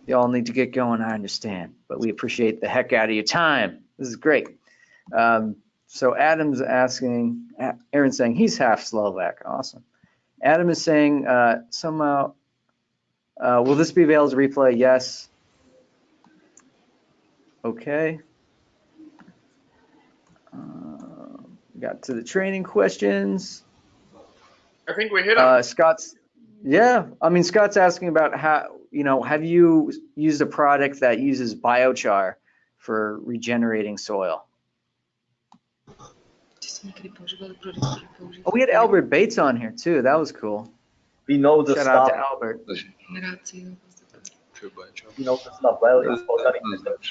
Y'all need to get going. I understand, but we appreciate the heck out of your time. This is great. So Adam's asking, Aaron's saying he's half Slovak. Awesome. Adam is saying somehow, will this be available to replay? Yes. Okay. Got to the training questions. I think we hit them. Scott's asking about how, have you used a product that uses biochar for regenerating soil? Oh, we had Albert Bates on here too. That was cool. We know the Shout out stuff. to Albert. We know the stuff well. It's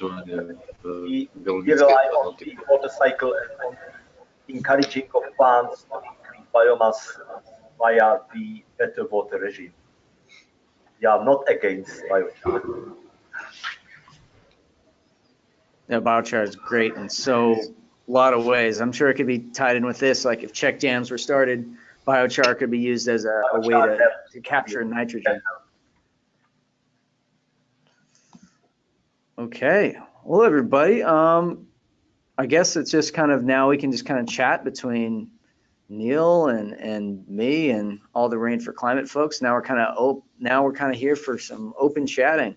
organic. We rely on the water cycle and on the encouraging of plants to increase biomass via the better water regime. We are not against biochar. Yeah, biochar is great in a lot of ways. I'm sure it could be tied in with this. Like if check dams were started, biochar could be used as a way to capture nitrogen. Okay. Well, everybody, I guess it's just kind of now we can just kind of chat between Neil and me and all the Rain for Climate folks. Now we're kind of here for some open chatting.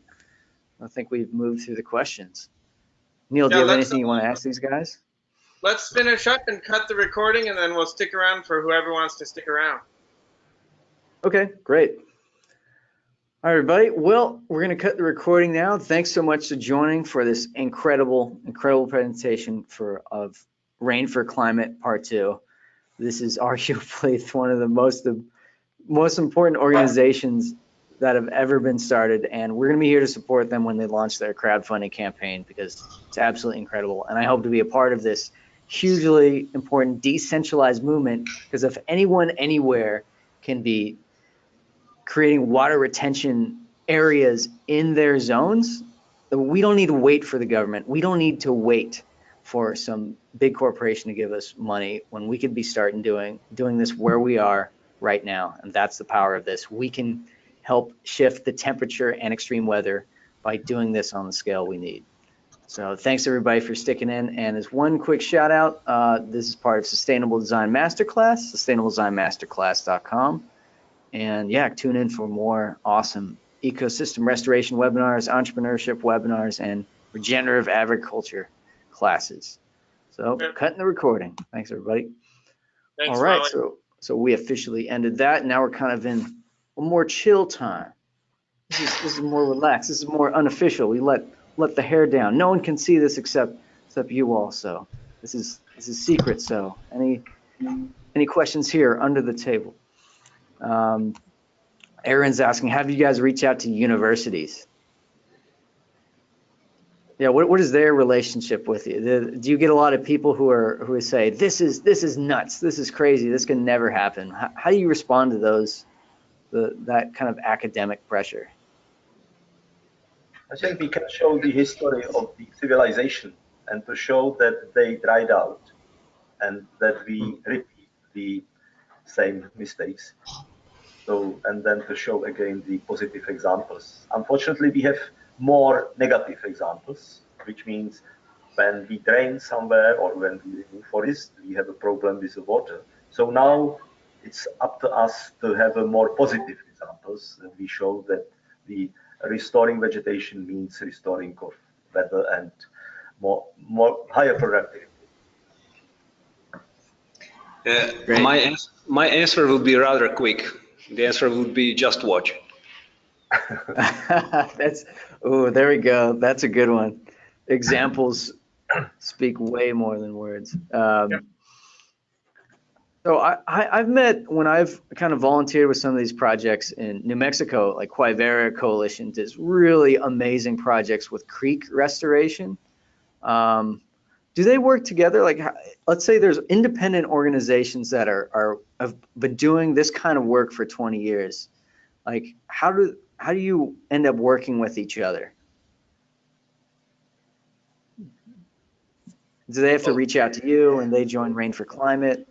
I think we've moved through the questions. Neil, do you have anything you want to ask these guys? Let's finish up and cut the recording, and then we'll stick around for whoever wants to stick around. Okay, great. All right, everybody. Well, we're going to cut the recording now. Thanks so much for joining for this incredible presentation of Rain for Climate Part 2. this is arguably one of the most important organizations that have ever been started, and we're going to be here to support them when they launch their crowdfunding campaign, because it's absolutely incredible. And I hope to be a part of this hugely important decentralized movement, because if anyone anywhere can be creating water retention areas in their zones, we don't need to wait for the government. We don't need to wait for some big corporation to give us money when we could be starting doing this where we are right now. And that's the power of this. We can help shift the temperature and extreme weather by doing this on the scale we need. So thanks everybody for sticking in. And as one quick shout out, this is part of Sustainable Design Masterclass, sustainabledesignmasterclass.com. And yeah, tune in for more awesome ecosystem restoration webinars, entrepreneurship webinars, and regenerative agriculture classes. So cutting the recording. Thanks everybody. Thanks, All right, Molly. so we officially ended that. Now we're kind of in a more chill time. This is more relaxed. This is more unofficial. We let the hair down. No one can see this except you all. So this is secret. So any questions here under the table? Aaron's asking, have you guys reach out to universities? Yeah, what is their relationship with you? Do you get a lot of people who say this is nuts, this is crazy, this can never happen? How do you respond to that kind of academic pressure? I think we can show the history of the civilization and to show that they dried out and that we repeat the same mistakes. So, and then to show again the positive examples. Unfortunately, we have more negative examples, which means when we drain somewhere or when we remove forest, we have a problem with the water. So now it's up to us to have a more positive examples, and we show that the restoring vegetation means restoring of weather and more higher productivity. My answer will be rather quick. The answer would be just watch. There we go. That's a good one. Examples speak way more than words. So I've met, when I've kind of volunteered with some of these projects in New Mexico, like Quivera Coalition does really amazing projects with creek restoration. Do they work together? Like, let's say there's independent organizations that have been doing this kind of work for 20 years. Like, how do you end up working with each other? Do they have to reach out to you and they join Rain for Climate?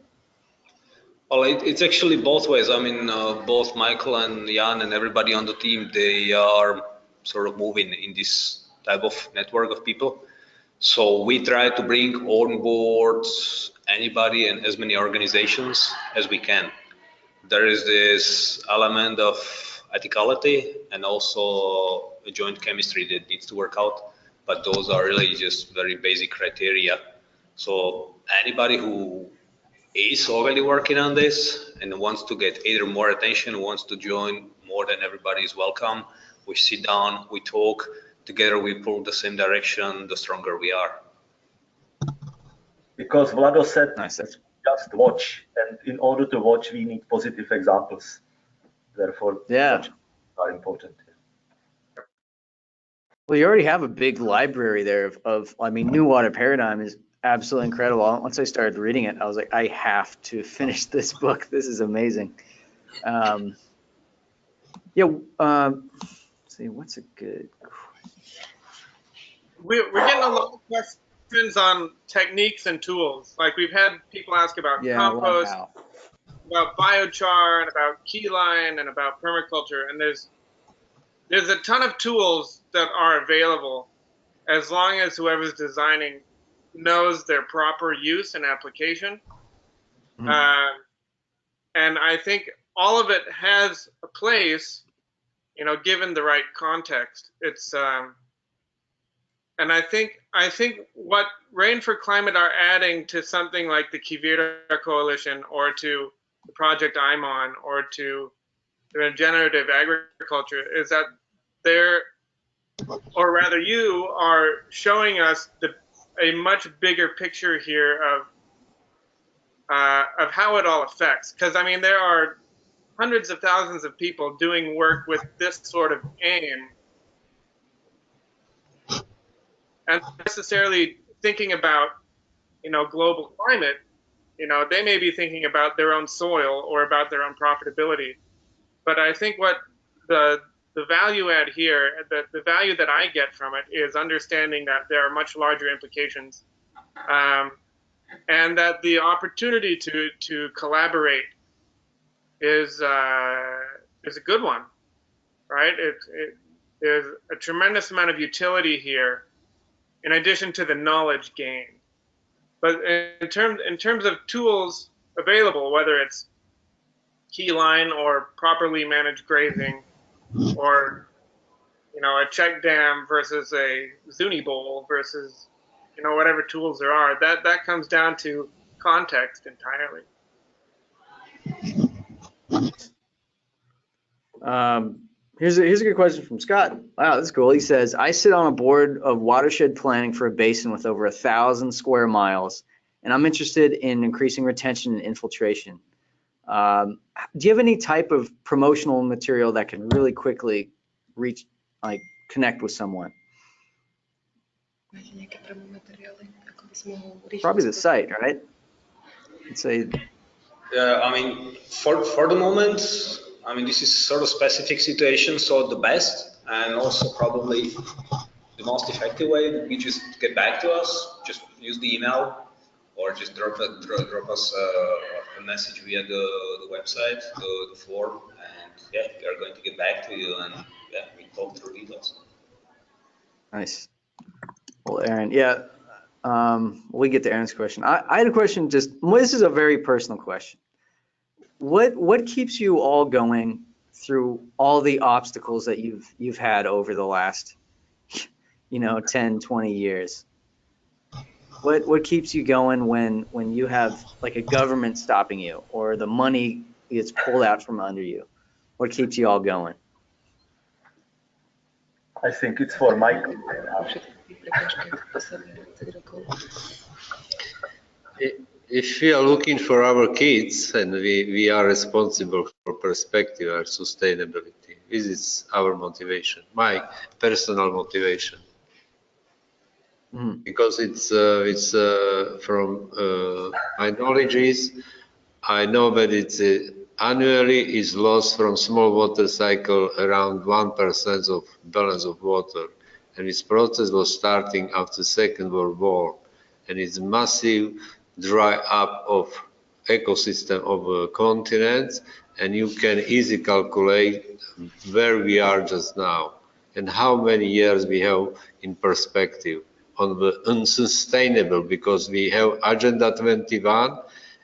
Well, it's actually both ways. I mean, both Michael and Jan and everybody on the team, they are sort of moving in this type of network of people. So we try to bring on board anybody and as many organizations as we can. There is this element of ethicality and also a joint chemistry that needs to work out, but those are really just very basic criteria. So anybody who is already working on this and wants to get either more attention, wants to join more than everybody is welcome, we sit down, we talk, together we pull the same direction, the stronger we are. Because Vlado said, nice. Just watch, and in order to watch, we need positive examples. Therefore, such are important. Well, you already have a big library there of I mean, New Water Paradigm is absolutely incredible. Once I started reading it, I was like, I have to finish this book. This is amazing. Let's see, what's a good question? We're getting a lot of questions on techniques and tools. Like, we've had people ask about compost, about biochar, and about keyline, and about permaculture. And there's a ton of tools that are available as long as whoever's designing knows their proper use and application. And I think all of it has a place, given the right context. It's and I think what Rain for Climate are adding to something like the Quivera Coalition, or to the project I'm on, or to the regenerative agriculture, is that you are showing us a much bigger picture here of how it all affects. Because I mean, there are hundreds of thousands of people doing work with this sort of aim, and necessarily thinking about, you know, global climate. You know, they may be thinking about their own soil or about their own profitability. But I think what the value add here, the value that I get from it, is understanding that there are much larger implications, and that the opportunity to collaborate is a good one, right? There's a tremendous amount of utility here, in addition to the knowledge gained. But in terms of tools available, whether it's keyline or properly managed grazing, or, you know, a check dam versus a Zuni bowl versus, you know, whatever tools there are, that comes down to context entirely. Here's a good question from Scott. Wow, that's cool. He says, I sit on a board of watershed planning for a basin with over 1,000 square miles, and I'm interested in increasing retention and infiltration. Do you have any type of promotional material that can really quickly reach, like, connect with someone? Probably the site, right? I'd say. Yeah, I mean, for the moment, I mean, this is sort of specific situation, so the best and also probably the most effective way would be just get back to us, just use the email or just drop us a message via the website, the form, and yeah, we are going to get back to you, and yeah, we talk through details. Nice. Well, Aaron, yeah, we get to Aaron's question. I had a question. Just this is a very personal question. What keeps you all going through all the obstacles that you've had over the last, 10, 20 years? What keeps you going when you have like a government stopping you or the money gets pulled out from under you? What keeps you all going? I think it's for Michael. If we are looking for our kids and we are responsible for perspective and sustainability, this is our motivation, my personal motivation. Because it's from my knowledge is, I know that it's annually is lost from small water cycle around 1% of balance of water, and this process was starting after Second World War, and it's massive dry up of ecosystem of continents, and you can easily calculate where we are just now and how many years we have in perspective on the unsustainable, because we have Agenda 21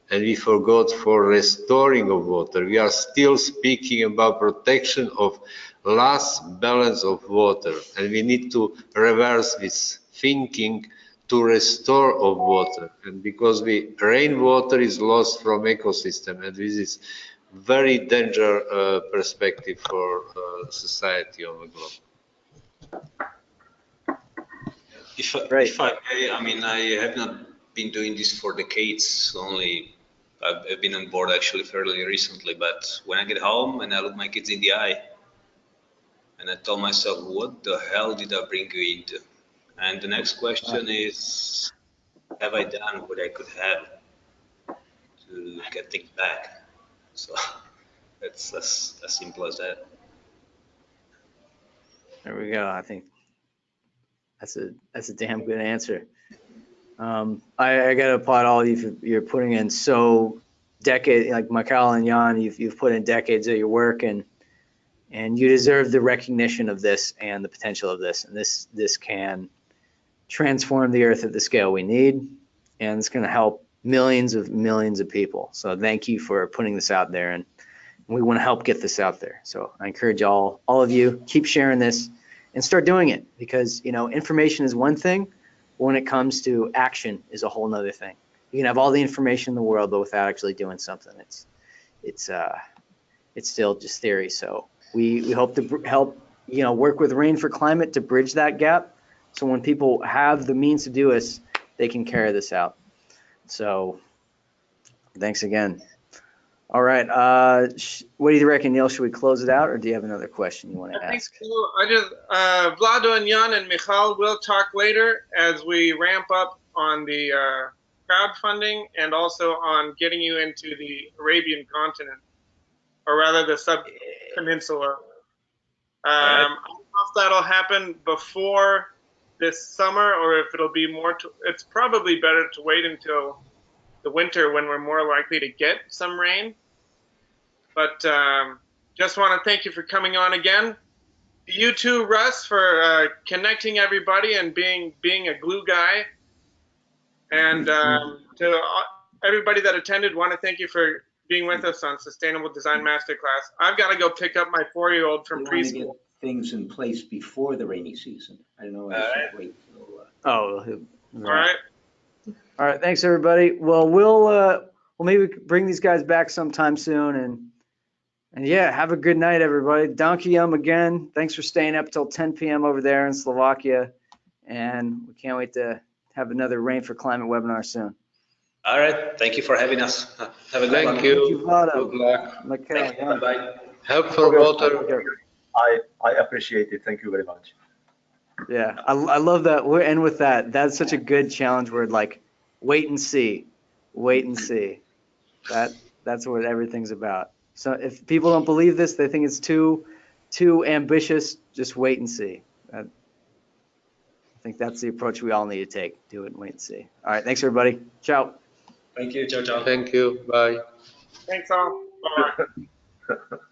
and we forgot for restoring of water. We are still speaking about protection of last balance of water, and we need to reverse this thinking to restore of water. And because rainwater is lost from ecosystem, and this is very dangerous perspective for society on the globe. If I may, I mean, I have not been doing this for decades. Only I've been on board actually fairly recently. But when I get home and I look my kids in the eye, and I tell myself, what the hell did I bring you into? And the next question is, have I done what I could have to get things back? So that's as simple as that. There we go. I think that's a damn good answer. I gotta applaud all of you for you're putting in decades, like Michael and Jan, you've put in decades of your work, and you deserve the recognition of this and the potential of this, and this can transform the earth at the scale we need, and it's going to help millions of people. So thank you for putting this out there, and we want to help get this out there. So I encourage all of you, keep sharing this and start doing it, because information is one thing, but when it comes to action is a whole nother thing. You can have all the information in the world, but without actually doing something, it's still just theory. So we hope to help work with Rain for Climate to bridge that gap. So when people have the means to do this, they can carry this out. So Thanks again. All right. What do you reckon, Neil? Should we close it out, or do you have another question you want to I think ask? so. Vlado and Jan and Michal will talk later as we ramp up on the crowdfunding and also on getting you into the Arabian continent, or rather the sub-peninsula. I don't know if that'll happen before this summer or if it'll be more, it's probably better to wait until the winter when we're more likely to get some rain. But just want to thank you for coming on again. You too, Russ, for connecting everybody and being a glue guy. And to everybody that attended, want to thank you for being with us on Sustainable Design Masterclass. I've got to go pick up my 4-year-old from preschool. To get things in place before the rainy season. I don't know why I should wait till, All right. All right. Thanks, everybody. Well, we'll maybe bring these guys back sometime soon, and yeah, have a good night, everybody. Donkey again. Thanks for staying up till 10 p.m. over there in Slovakia, and we can't wait to have another Rain for Climate webinar soon. All right. Thank you for having us. Have a good one. Thank you, Vlado. Good luck. Michael, yeah. Bye. Help for water. I appreciate it. Thank you very much. Yeah, I love that. We'll end with that. That's such a good challenge word, like wait and see, wait and see. That's what everything's about. So if people don't believe this, they think it's too ambitious, just wait and see. I think that's the approach we all need to take. Do it and wait and see. All right, thanks everybody. Ciao. Thank you. Ciao, ciao. Thank you. Bye. Thanks all. Bye.